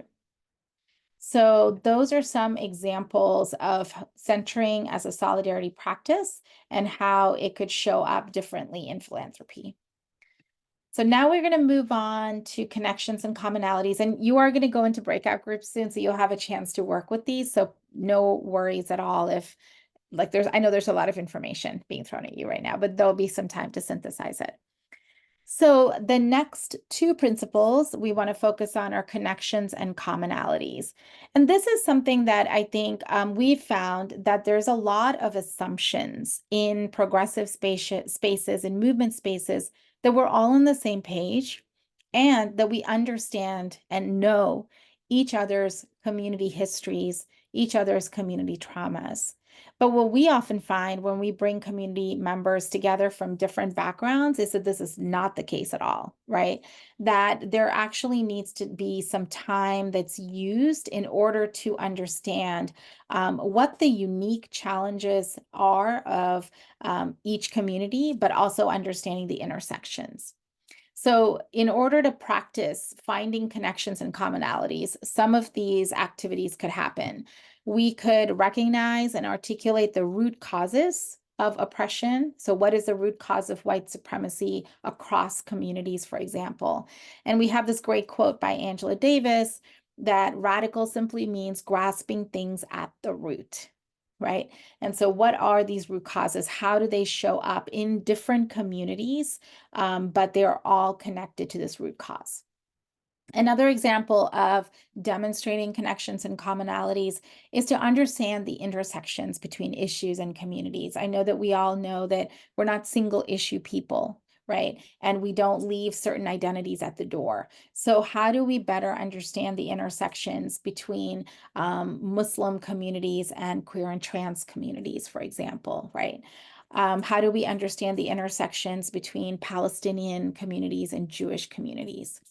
So those are some examples of centering as a solidarity practice and how it could show up differently in philanthropy. So now we're going to move on to connections and commonalities, and you are going to go into breakout groups soon, so you'll have a chance to work with these. So no worries at all if, like, I know there's a lot of information being thrown at you right now, but there'll be some time to synthesize it. So the next two principles we want to focus on are connections and commonalities. And this is something that I think we've found that there's a lot of assumptions in progressive spaces and movement spaces that we're all on the same page and that we understand and know each other's community histories, each other's community traumas. But what we often find when we bring community members together from different backgrounds is that this is not the case at all, right? That there actually needs to be some time that's used in order to understand what the unique challenges are of each community, but also understanding the intersections. So in order to practice finding connections and commonalities, some of these activities could happen. We could recognize and articulate the root causes of oppression. So what is the root cause of white supremacy across communities, for example? And we have this great quote by Angela Davis that radical simply means grasping things at the root, right? And so what are these root causes? How do they show up in different communities? But they're all connected to this root cause. Another example of demonstrating connections and commonalities is to understand the intersections between issues and communities. I know that we all know that we're not single issue people, right? And we don't leave certain identities at the door. So how do we better understand the intersections between Muslim communities and queer and trans communities, for example, right? How do we understand the intersections between Palestinian communities and Jewish communities?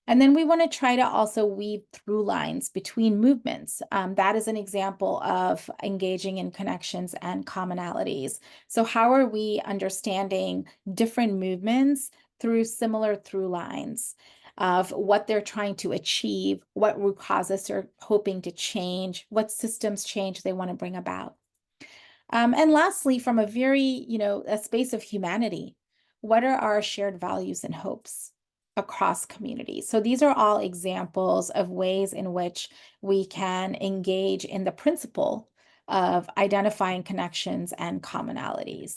And then we want to try to also weave through lines between movements. That is an example of engaging in connections and commonalities. So how are we understanding different movements through similar through lines of what they're trying to achieve, what root causes they're hoping to change, what systems change they want to bring about? And lastly, from a very, a space of humanity, what are our shared values and hopes across communities? So these are all examples of ways in which we can engage in the principle of identifying connections and commonalities.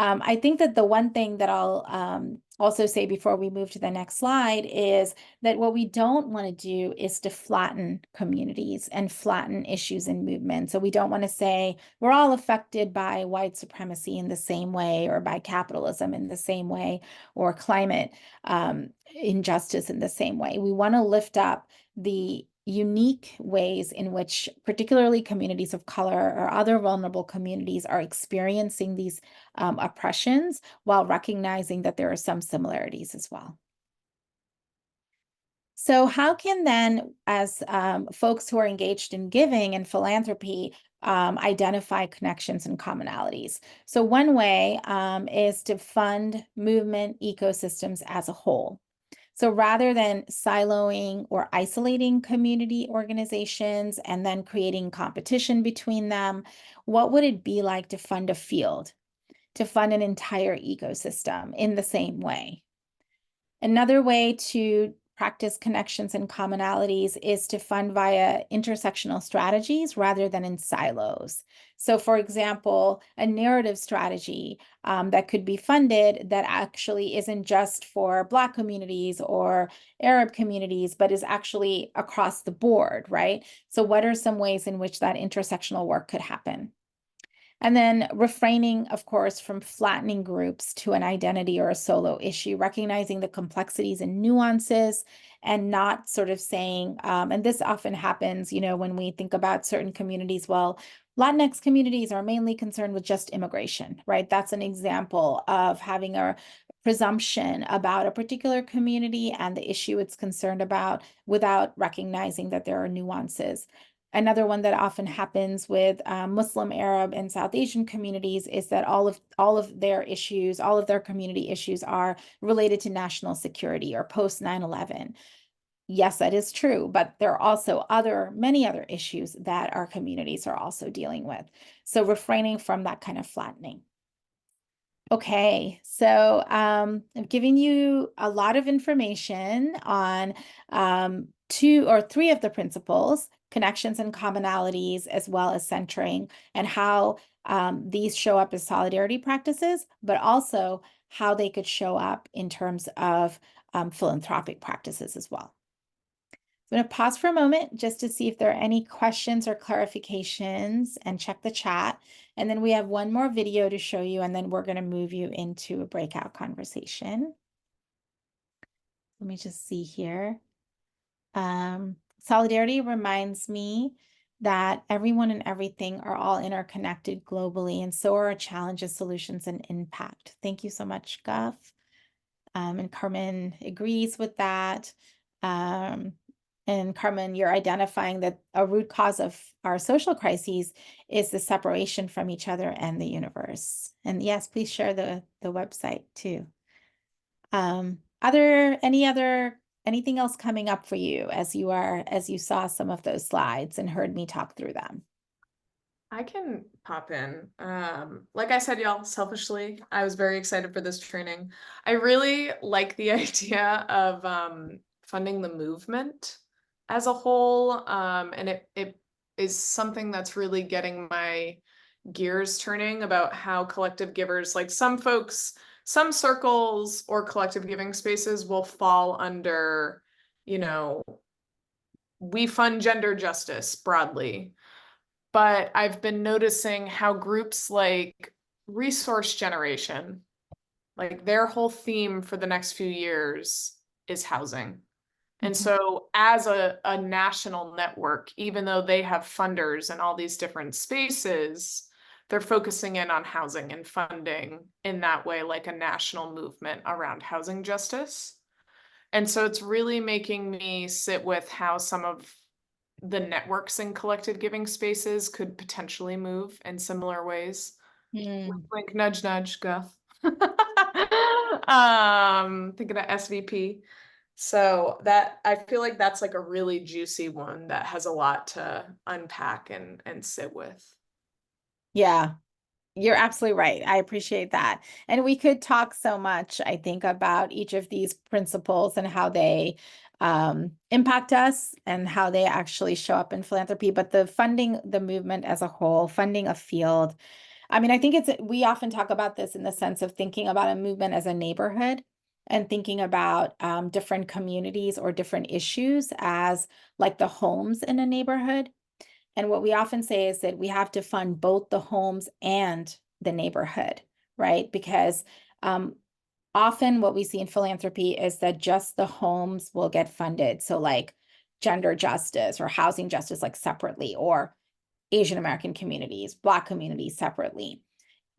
I think that the one thing that I'll also say before we move to the next slide is that what we don't want to do is to flatten communities and flatten issues and movements. So we don't want to say we're all affected by white supremacy in the same way, or by capitalism in the same way, or climate injustice in the same way. We want to lift up the unique ways in which particularly communities of color or other vulnerable communities are experiencing these oppressions, while recognizing that there are some similarities as well. So how can then, as folks who are engaged in giving and philanthropy, identify connections and commonalities? So one way is to fund movement ecosystems as a whole. So rather than siloing or isolating community organizations and then creating competition between them, what would it be like to fund a field, to fund an entire ecosystem in the same way? Another way to practice connections and commonalities is to fund via intersectional strategies rather than in silos. So for example, a narrative strategy that could be funded that actually isn't just for Black communities or Arab communities, but is actually across the board, right? So what are some ways in which that intersectional work could happen? And then refraining, of course, from flattening groups to an identity or a solo issue, recognizing the complexities and nuances, and not sort of saying, and this often happens, when we think about certain communities, well, Latinx communities are mainly concerned with just immigration, right? That's an example of having a presumption about a particular community and the issue it's concerned about without recognizing that there are nuances. Another one that often happens with Muslim, Arab, and South Asian communities is that all of their issues, all of their community issues are related to national security or post 9/11. Yes, that is true, but there are also many other issues that our communities are also dealing with. So refraining from that kind of flattening. Okay, so I'm giving you a lot of information on 2 or 3 of the principles: connections and commonalities, as well as centering, and how these show up as solidarity practices, but also how they could show up in terms of philanthropic practices as well. I'm going to pause for a moment just to see if there are any questions or clarifications, and check the chat. And then we have one more video to show you, and then we're going to move you into a breakout conversation. Let me just see here. Solidarity reminds me that everyone and everything are all interconnected globally, and so are our challenges, solutions, and impact. Thank you so much, Guff. And Carmen agrees with that. And Carmen, you're identifying that a root cause of our social crises is the separation from each other and the universe. And yes, please share the website too. anything else coming up for you as you saw some of those slides and heard me talk through them? I can pop in. Like I said, y'all, selfishly, I was very excited for this training. I really like the idea of funding the movement as a whole. And it is something that's really getting my gears turning about how collective givers, like some folks, some circles or collective giving spaces will fall under, we fund gender justice broadly. But I've been noticing how groups like Resource Generation, like their whole theme for the next few years is housing. And so as a national network, even though they have funders in all these different spaces, they're focusing in on housing and funding in that way, like a national movement around housing justice. And so it's really making me sit with how some of the networks in collective giving spaces could potentially move in similar ways. Wink, wink, nudge, nudge, go. Thinking of SVP. So that I feel like that's like a really juicy one that has a lot to unpack and sit with. Yeah, you're absolutely right. I appreciate that. And we could talk so much, I think, about each of these principles and how they impact us and how they actually show up in philanthropy. But the funding the movement as a whole, funding a field. I mean, I think we often talk about this in the sense of thinking about a movement as a neighborhood and thinking about different communities or different issues as like the homes in a neighborhood. And what we often say is that we have to fund both the homes and the neighborhood, right? Because often what we see in philanthropy is that just the homes will get funded. So like gender justice or housing justice, like separately, or Asian American communities, Black communities separately.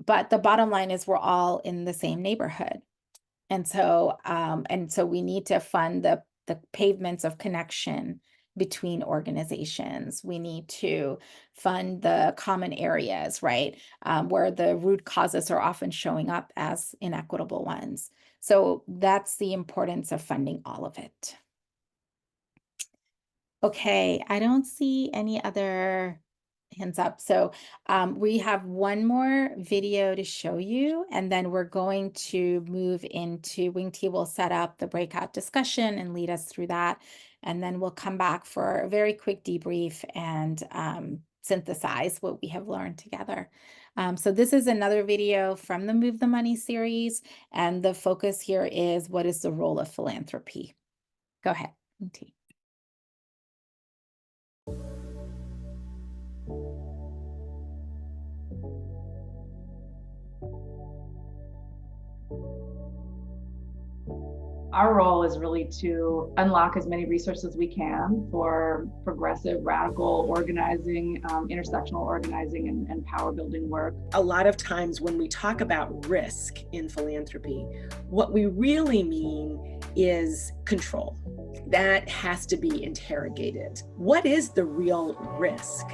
But the bottom line is we're all in the same neighborhood. And so we need to fund the pavements of connection between organizations. We need to fund the common areas, right? Where the root causes are often showing up as inequitable ones. So that's the importance of funding all of it. Okay, I don't see any other hands up. So we have one more video to show you, and then we're going to move into Wing T will set up the breakout discussion and lead us through that. And then we'll come back for a very quick debrief and synthesize what we have learned together. So this is another video from the Move the Money series. And the focus here is, what is the role of philanthropy? Go ahead, Wing T. Our role is really to unlock as many resources as we can for progressive, radical organizing, intersectional organizing, and power building work. A lot of times when we talk about risk in philanthropy, what we really mean is control. That has to be interrogated. What is the real risk?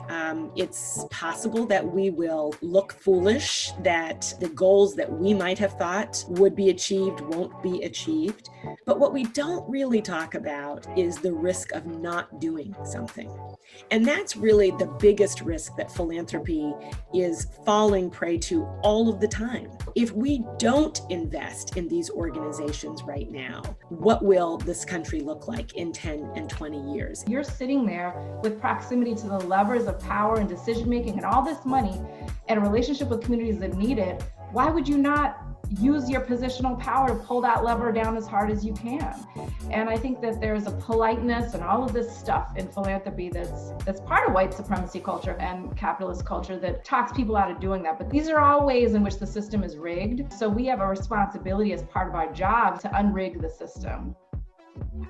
It's possible that we will look foolish, that the goals that we might have thought would be achieved won't be achieved. But what we don't really talk about is the risk of not doing something. And that's really the biggest risk that philanthropy is falling prey to all of the time. If we don't invest in these organizations right now, what will this country look like in 10 and 20 years? You're sitting there with proximity to the levers of power and decision-making and all this money and a relationship with communities that need it. Why would you not use your positional power to pull that lever down as hard as you can? And I think that there's a politeness and all of this stuff in philanthropy that's part of white supremacy culture and capitalist culture that talks people out of doing that. But these are all ways in which the system is rigged. So we have a responsibility as part of our job to unrig the system.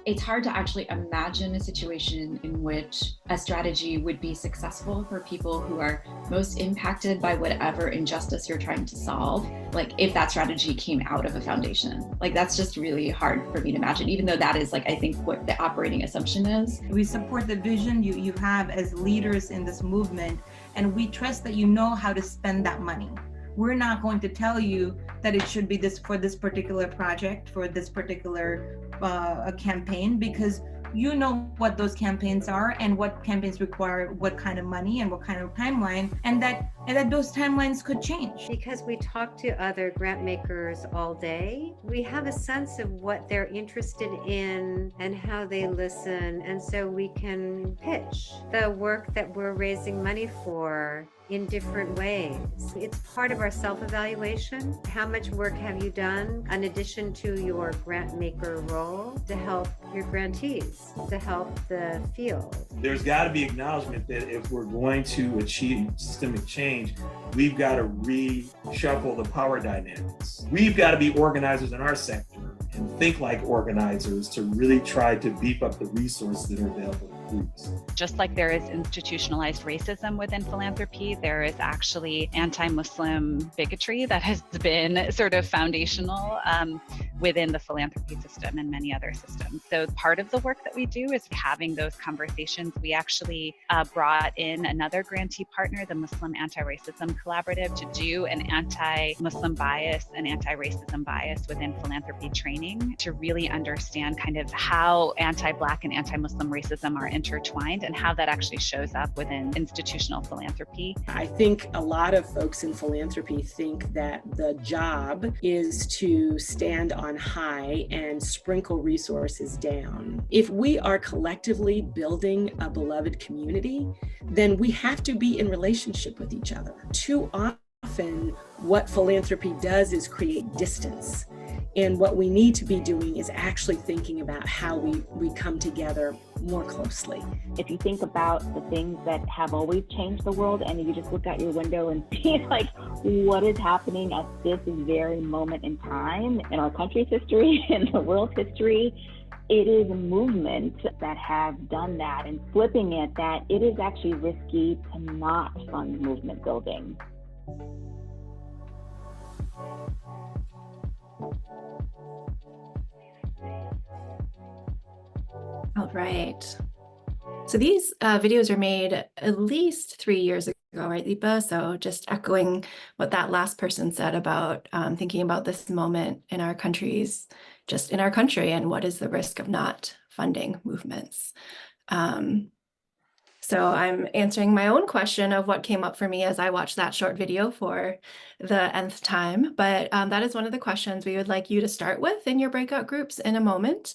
It's hard to actually imagine a situation in which a strategy would be successful for people who are most impacted by whatever injustice you're trying to solve. Like if that strategy came out of a foundation, like that's just really hard for me to imagine, even though that is like, I think what the operating assumption is. We support the vision you have as leaders in this movement, and we trust that you know how to spend that money, we're not going to tell you that it should be this for this particular project, for this particular campaign, because you know what those campaigns are and what campaigns require what kind of money and what kind of timeline, and that those timelines could change. Because we talk to other grant makers all day, we have a sense of what they're interested in and how they listen, and so we can pitch the work that we're raising money for in different ways. It's part of our self-evaluation. How much work have you done in addition to your grant maker role to help your grantees, to help the field? There's got to be acknowledgement that if we're going to achieve systemic change, we've got to reshuffle the power dynamics. We've got to be organizers in our sector and think like organizers to really try to beef up the resources that are available. Just like there is institutionalized racism within philanthropy, there is actually anti-Muslim bigotry that has been sort of foundational within the philanthropy system and many other systems. So part of the work that we do is having those conversations. We actually brought in another grantee partner, the Muslim Anti-Racism Collaborative, to do an anti-Muslim bias and anti-racism bias within philanthropy training to really understand kind of how anti-Black and anti-Muslim racism are intertwined and how that actually shows up within institutional philanthropy. I think a lot of folks in philanthropy think that the job is to stand on high and sprinkle resources down. If we are collectively building a beloved community, then we have to be in relationship with each other. Too often, what philanthropy does is create distance. And what we need to be doing is actually thinking about how we come together more closely. If you think about the things that have always changed the world, and you just look out your window and see like what is happening at this very moment in time in our country's history and the world's history, it is movements that have done that, and flipping it that it is actually risky to not fund movement building. All right. So these videos are made at least 3 years ago, right, Deepa? So just echoing what that last person said about thinking about this moment in our countries, just in our country, and what is the risk of not funding movements. So I'm answering my own question of what came up for me as I watched that short video for the nth time. But that is one of the questions we would like you to start with in your breakout groups in a moment.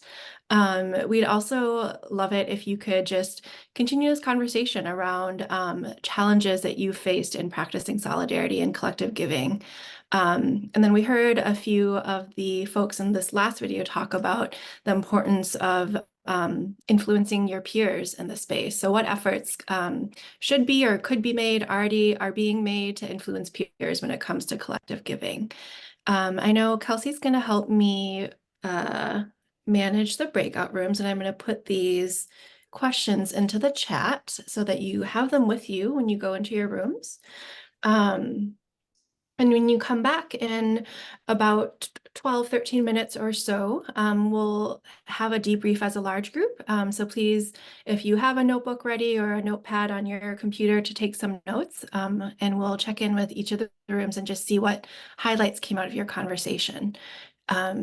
We'd also love it if you could just continue this conversation around challenges that you faced in practicing solidarity and collective giving. And then we heard a few of the folks in this last video talk about the importance of influencing your peers in the space. So what efforts should be or could be made, already are being made to influence peers when it comes to collective giving? I know Kelsey's going to help me manage the breakout rooms, and I'm going to put these questions into the chat so that you have them with you when you go into your rooms. And when you come back in about 12, 13 minutes or so, we'll have a debrief as a large group. So please, if you have a notebook ready or a notepad on your computer to take some notes, and we'll check in with each of the rooms and just see what highlights came out of your conversation.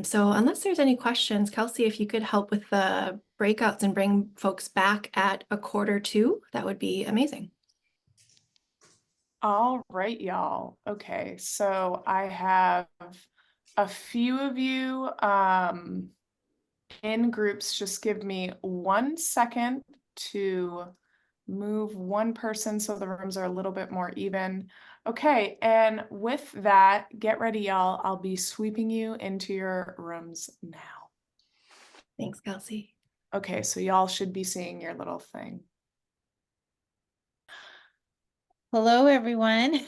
So unless there's any questions, Kelsey, if you could help with the breakouts and bring folks back at 1:45, that would be amazing. All right, y'all. Okay, so I have a few of you in groups. Just give me 1 second to move one person so the rooms are a little bit more even. Okay, and with that, get ready, y'all. I'll be sweeping you into your rooms now. Thanks, Kelsey. Okay, so y'all should be seeing your little thing. Hello, everyone.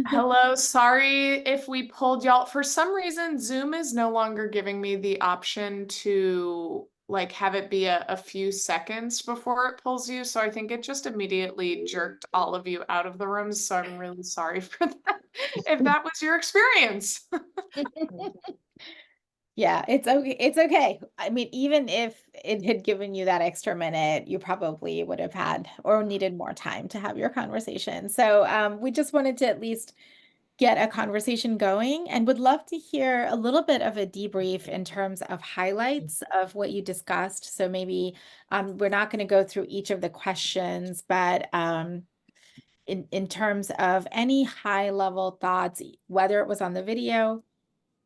Hello, sorry if we pulled y'all. For some reason, Zoom is no longer giving me the option to like have it be a few seconds before it pulls you. So I think it just immediately jerked all of you out of the rooms. So I'm really sorry for that, if that was your experience. Yeah, it's okay. It's okay. I mean, even if it had given you that extra minute, you probably would have had or needed more time to have your conversation. So we just wanted to at least get a conversation going, and would love to hear a little bit of a debrief in terms of highlights of what you discussed. So maybe we're not going to go through each of the questions, but in terms of any high level thoughts, whether it was on the video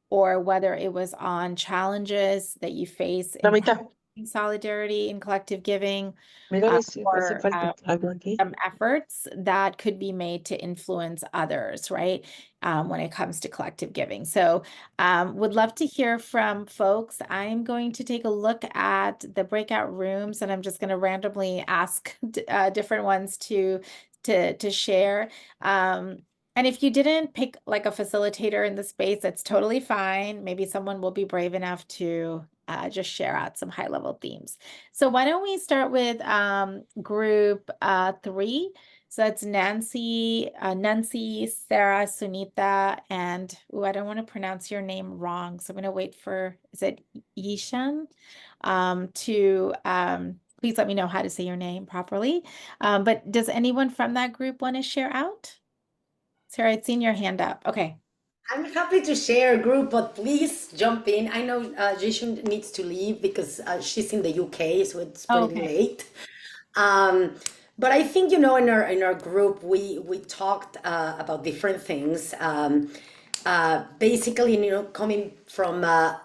or whether it was on challenges that you face in solidarity and collective giving, or some efforts that could be made to influence others, right? When it comes to collective giving. So would love to hear from folks. I'm going to take a look at the breakout rooms, and I'm just going to randomly ask different ones to share. And if you didn't pick like a facilitator in the space, that's totally fine. Maybe someone will be brave enough to just share out some high level themes. So why don't we start with group 3? So that's Nancy, Sarah, Sunita, and I don't want to pronounce your name wrong. So I'm going to wait for, is it Yishan? Please let me know how to say your name properly. But does anyone from that group want to share out? Sarah, I'd seen your hand up. Okay. I'm happy to share a group, but please jump in. I know Jishun needs to leave because she's in the UK, so it's pretty late. But I think, in our group, we talked about different things. Basically, coming from a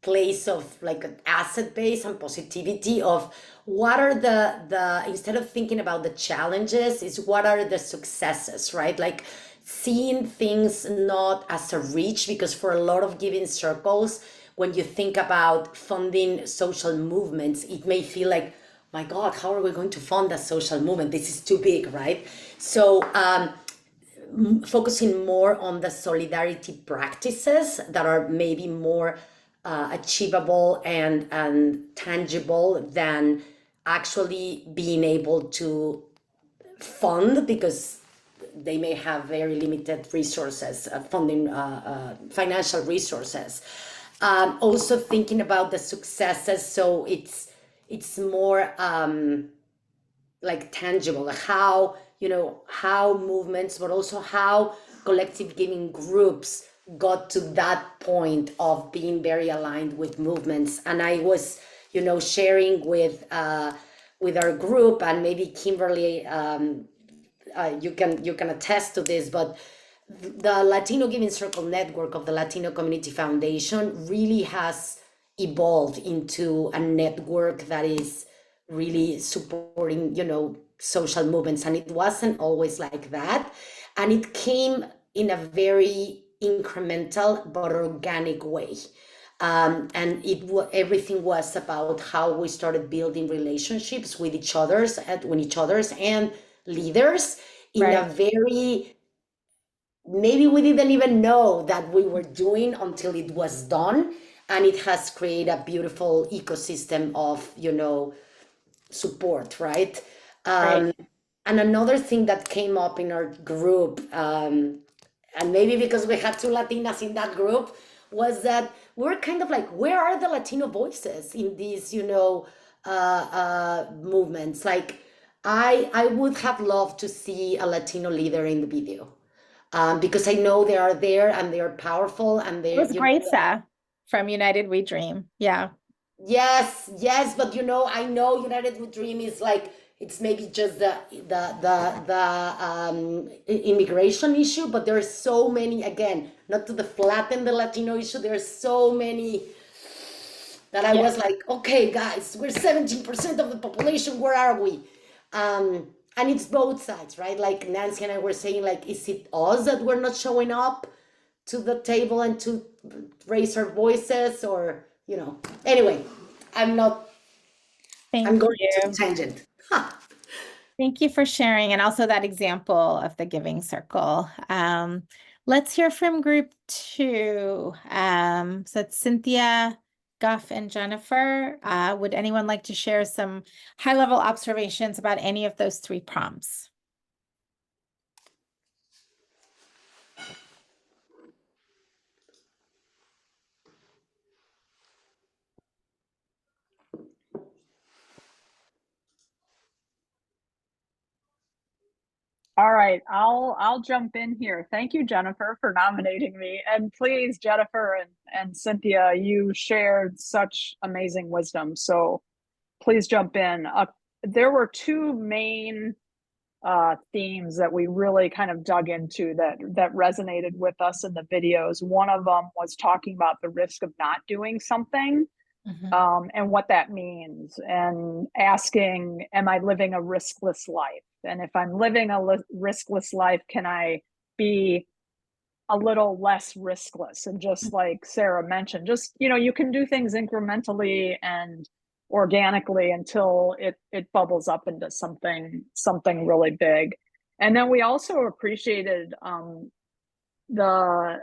place of like an asset base and positivity of what are the instead of thinking about the challenges, is what are the successes, right? Like seeing things not as a reach, because for a lot of giving circles, when you think about funding social movements, it may feel like, my God, how are we going to fund a social movement? This is too big, right? So focusing more on the solidarity practices that are maybe more achievable and tangible than actually being able to fund, because they may have very limited resources, funding, financial resources. Also thinking about the successes, so it's more like tangible, like how movements, but also how collective giving groups got to that point of being very aligned with movements. And I was, sharing with our group, and maybe Kimberly, you can attest to this, but the Latino Giving Circle network of the Latino Community Foundation really has evolved into a network that is really supporting, social movements. And it wasn't always like that. And it came in a very incremental but organic way. And everything was about how we started building relationships with each other's and leaders in a very, maybe we didn't even know that we were doing until it was done. And it has created a beautiful ecosystem of, support, right? And another thing that came up in our group, and maybe because we had 2 Latinas in that group, was that we're kind of like, where are the Latino voices in these, movements? Like, I would have loved to see a Latino leader in the video, because I know they are there and they are powerful, and they. It was great, Sarah, from United We Dream. Yeah. Yes, but I know United We Dream is like, it's maybe just the immigration issue, but there are so many, again, not to flatten the Latino issue, there are so many that I was like, okay, guys, we're 17% of the population, where are we? And it's both sides, right? Like Nancy and I were saying, like, is it us that we're not showing up to the table and to raise our voices, or, anyway, I'm going to tangent. Thank you for sharing, and also that example of the giving circle. Let's hear from group 2. So it's Cynthia, Guff, and Jennifer. Would anyone like to share some high-level observations about any of those 3 prompts? All right, I'll jump in here. Thank you, Jennifer, for nominating me. And please, Jennifer and Cynthia, you shared such amazing wisdom. So please jump in. There were two main themes that we really kind of dug into that resonated with us in the videos. One of them was talking about the risk of not doing something. And what that means, and asking, am I living a riskless life? And if I'm living a riskless life, can I be a little less riskless? And just like Sarah mentioned, just, you can do things incrementally and organically until it bubbles up into something really big. And then we also appreciated the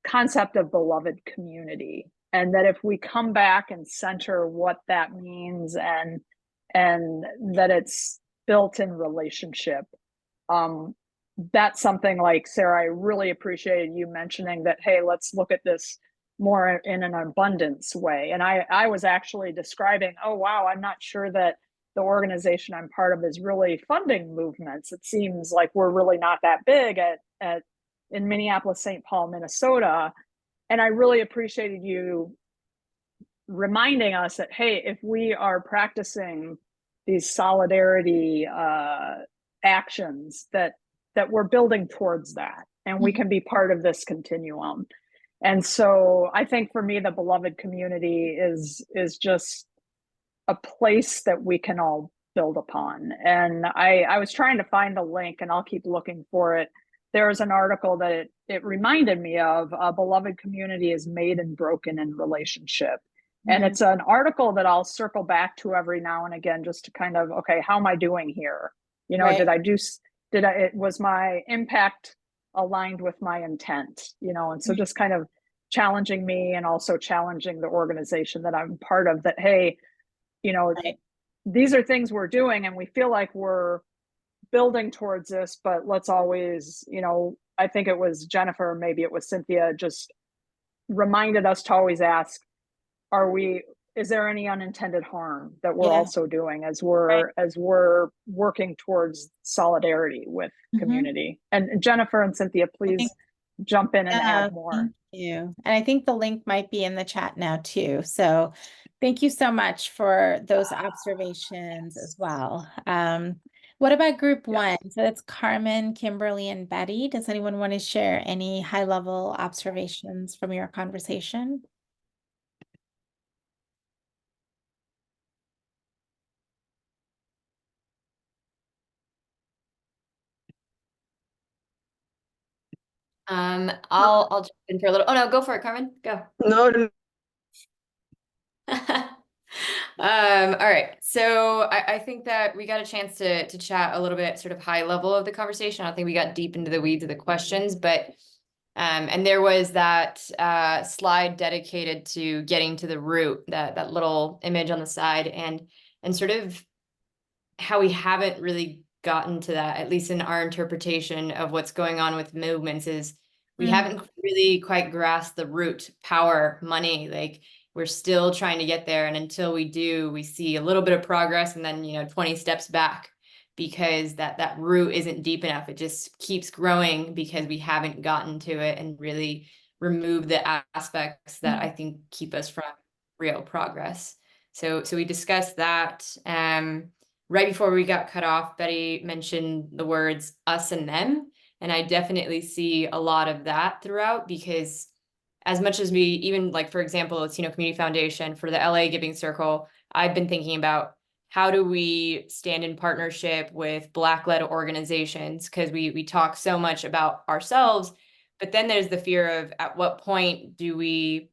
concept of beloved community, and that if we come back and center what that means, and that it's built in relationship, that's something like, Sarah, I really appreciated you mentioning that, hey, let's look at this more in an abundance way. And I was actually describing, oh wow, I'm not sure that the organization I'm part of is really funding movements. It seems like we're really not that big in Minneapolis, St. Paul, Minnesota. And I really appreciated you reminding us that, hey, if we are practicing these solidarity actions, that we're building towards that, and we can be part of this continuum. And so I think for me, the beloved community is just a place that we can all build upon. And I was trying to find a link, and I'll keep looking for it. There's an article that it reminded me of. A beloved community is made and broken in relationship. And it's an article that I'll circle back to every now and again, just to kind of, okay, how am I doing here? Right. Was my impact aligned with my intent? And so just kind of challenging me, and also challenging the organization that I'm part of, that, hey, right, these are things we're doing and we feel like we're building towards this, but let's always, I think it was Jennifer, maybe it was Cynthia, just reminded us to always ask, is there any unintended harm that we're also doing as we're working towards solidarity with community? And Jennifer and Cynthia, please jump in and add more. Thank you. And I think the link might be in the chat now too. So thank you so much for those observations as well. What about group one? So that's Carmen, Kimberly, and Betty. Does anyone want to share any high-level observations from your conversation? I'll jump in for a little. Oh no, go for it, Carmen. Go. No. All right. So I think that we got a chance to chat a little bit sort of high level of the conversation. I don't think we got deep into the weeds of the questions, but and there was that slide dedicated to getting to the root, that little image on the side, and sort of how we haven't really gotten to that, at least in our interpretation of what's going on with movements, is we haven't really quite grasped the root: power, money. Like, we're still trying to get there. And until we do, we see a little bit of progress and then, 20 steps back, because that root isn't deep enough. It just keeps growing because we haven't gotten to it and really removed the aspects that I think keep us from real progress. So we discussed that. Right before we got cut off, Betty mentioned the words us and them. And I definitely see a lot of that throughout, because as much as we, even like, for example, Latino Community Foundation, for the LA Giving Circle, I've been thinking about, how do we stand in partnership with Black-led organizations? Because we talk so much about ourselves, but then there's the fear of, at what point do we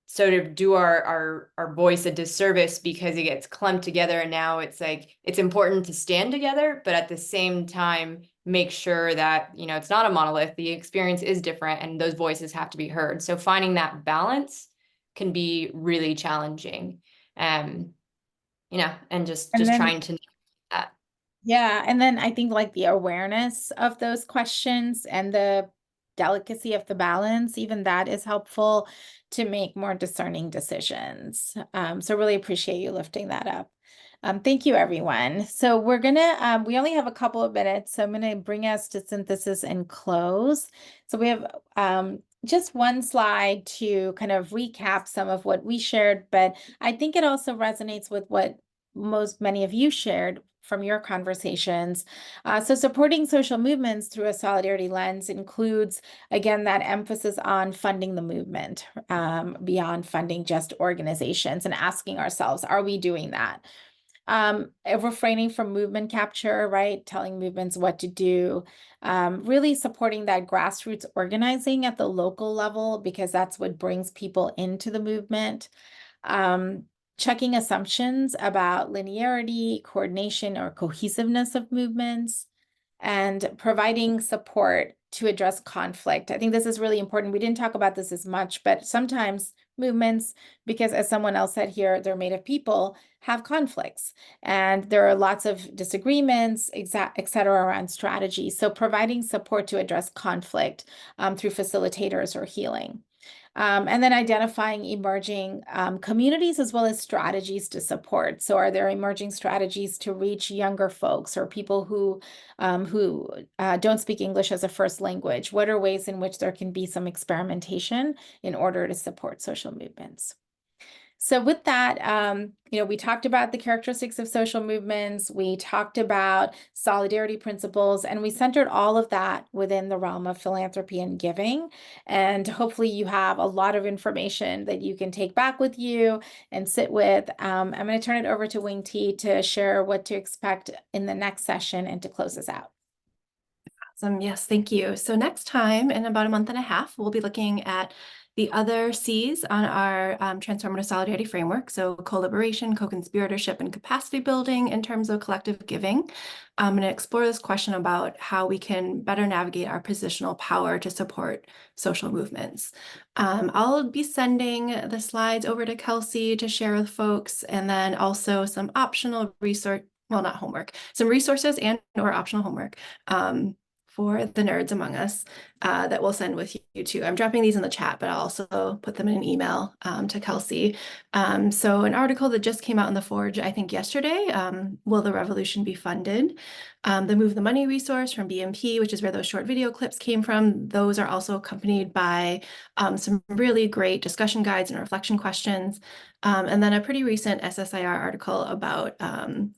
sort of do our voice a disservice because it gets clumped together? And now it's like, it's important to stand together, but at the same time, make sure that, it's not a monolith. The experience is different and those voices have to be heard. So finding that balance can be really challenging. And just trying to that. Yeah. And then I think like the awareness of those questions and the delicacy of the balance, even that is helpful to make more discerning decisions. So really appreciate you lifting that up. Thank you, everyone. So we're gonna, we only have a couple of minutes, so I'm gonna bring us to synthesis and close. So we have just one slide to kind of recap some of what we shared, but I think it also resonates with what many of you shared from your conversations. So supporting social movements through a solidarity lens includes, again, that emphasis on funding the movement beyond funding just organizations, and asking ourselves, are we doing that? Refraining from movement capture, right? Telling movements what to do, really supporting that grassroots organizing at the local level, because that's what brings people into the movement. Checking assumptions about linearity, coordination, or cohesiveness of movements, and providing support to address conflict. I think this is really important. We didn't talk about this as much, but sometimes movements, because as someone else said here, they're made of people, have conflicts, and there are lots of disagreements, et cetera, around strategy. So providing support to address conflict through facilitators or healing. And then identifying emerging communities as well as strategies to support. So are there emerging strategies to reach younger folks or people who don't speak English as a first language? What are ways in which there can be some experimentation in order to support social movements? So with that, we talked about the characteristics of social movements, we talked about solidarity principles, and we centered all of that within the realm of philanthropy and giving. And hopefully you have a lot of information that you can take back with you and sit with. I'm going to turn it over to Wing T to share what to expect in the next session and to close us out. Awesome. Yes, thank you. So next time, in about a month and a half, we'll be looking at the other C's on our transformative solidarity framework. So collaboration, co-conspiratorship, and capacity building in terms of collective giving. I'm going to explore this question about how we can better navigate our positional power to support social movements. I'll be sending the slides over to Kelsey to share with folks, and then also some optional resource, well, not homework, some resources and or optional homework for the nerds among us that we'll send with you too. I'm dropping these in the chat, but I'll also put them in an email to Kelsey. So an article that just came out in the Forge, I think yesterday, Will the Revolution Be Funded? The Move the Money resource from BMP, which is where those short video clips came from. Those are also accompanied by some really great discussion guides and reflection questions. And then a pretty recent SSIR article about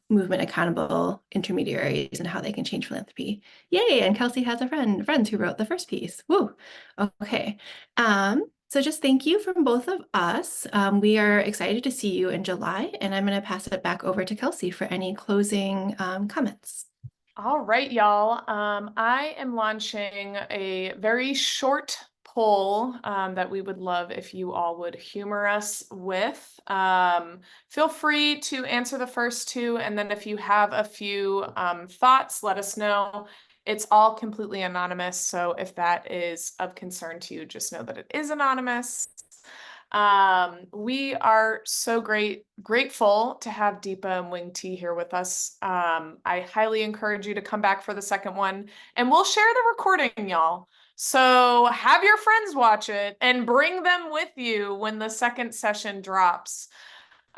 movement accountable intermediaries and how they can change philanthropy. Yay, and Kelsey has a friend who wrote the first piece. Woo, okay. So just thank you from both of us. We are excited to see you in July, and I'm going to pass it back over to Kelsey for any closing comments. All right, y'all. I am launching a very short poll that we would love if you all would humor us with. Feel free to answer the first two, and then if you have a few thoughts, let us know. It's all completely anonymous, so if that is of concern to you, just know that it is anonymous. We are so grateful to have Deepa and Wing T here with us. I highly encourage you to come back for the second one, and we'll share the recording, y'all. So have your friends watch it and bring them with you when the second session drops.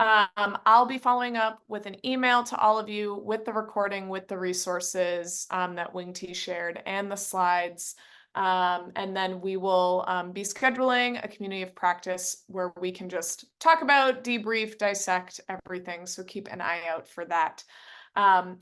I'll be following up with an email to all of you with the recording, with the resources that Wing T shared and the slides. And then we will be scheduling a community of practice where we can just talk about, debrief, dissect everything. So keep an eye out for that.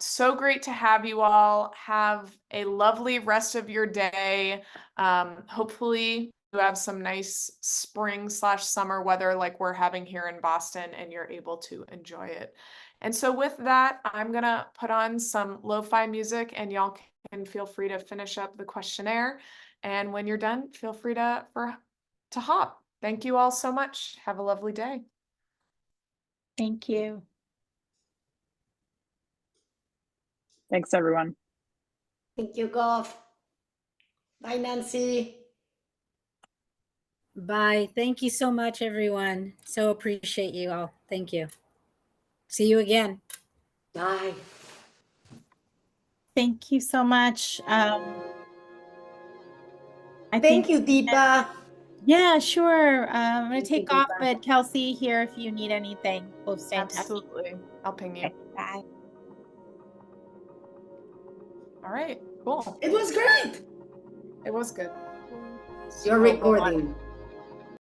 So great to have you all. Have a lovely rest of your day. Hopefully you have some nice spring/summer weather like we're having here in Boston, and you're able to enjoy it. And so with that, I'm gonna put on some lo-fi music, and y'all can feel free to finish up the questionnaire. And when you're done, feel free to hop. Thank you all so much. Have a lovely day. Thank you. Thanks, everyone. Thank you, Goff. Bye, Nancy. Bye. Thank you so much, everyone. So appreciate you all. Thank you. See you again. Bye. Thank you so much. Thank you, Deepa. Yeah, sure. I'm going to Thank you, take off, Deepa. but Kelsey here if you need anything. We'll stay in touch. Absolutely. I'll ping you. Bye. All right, cool. It was great. It was good. You're Well, recording.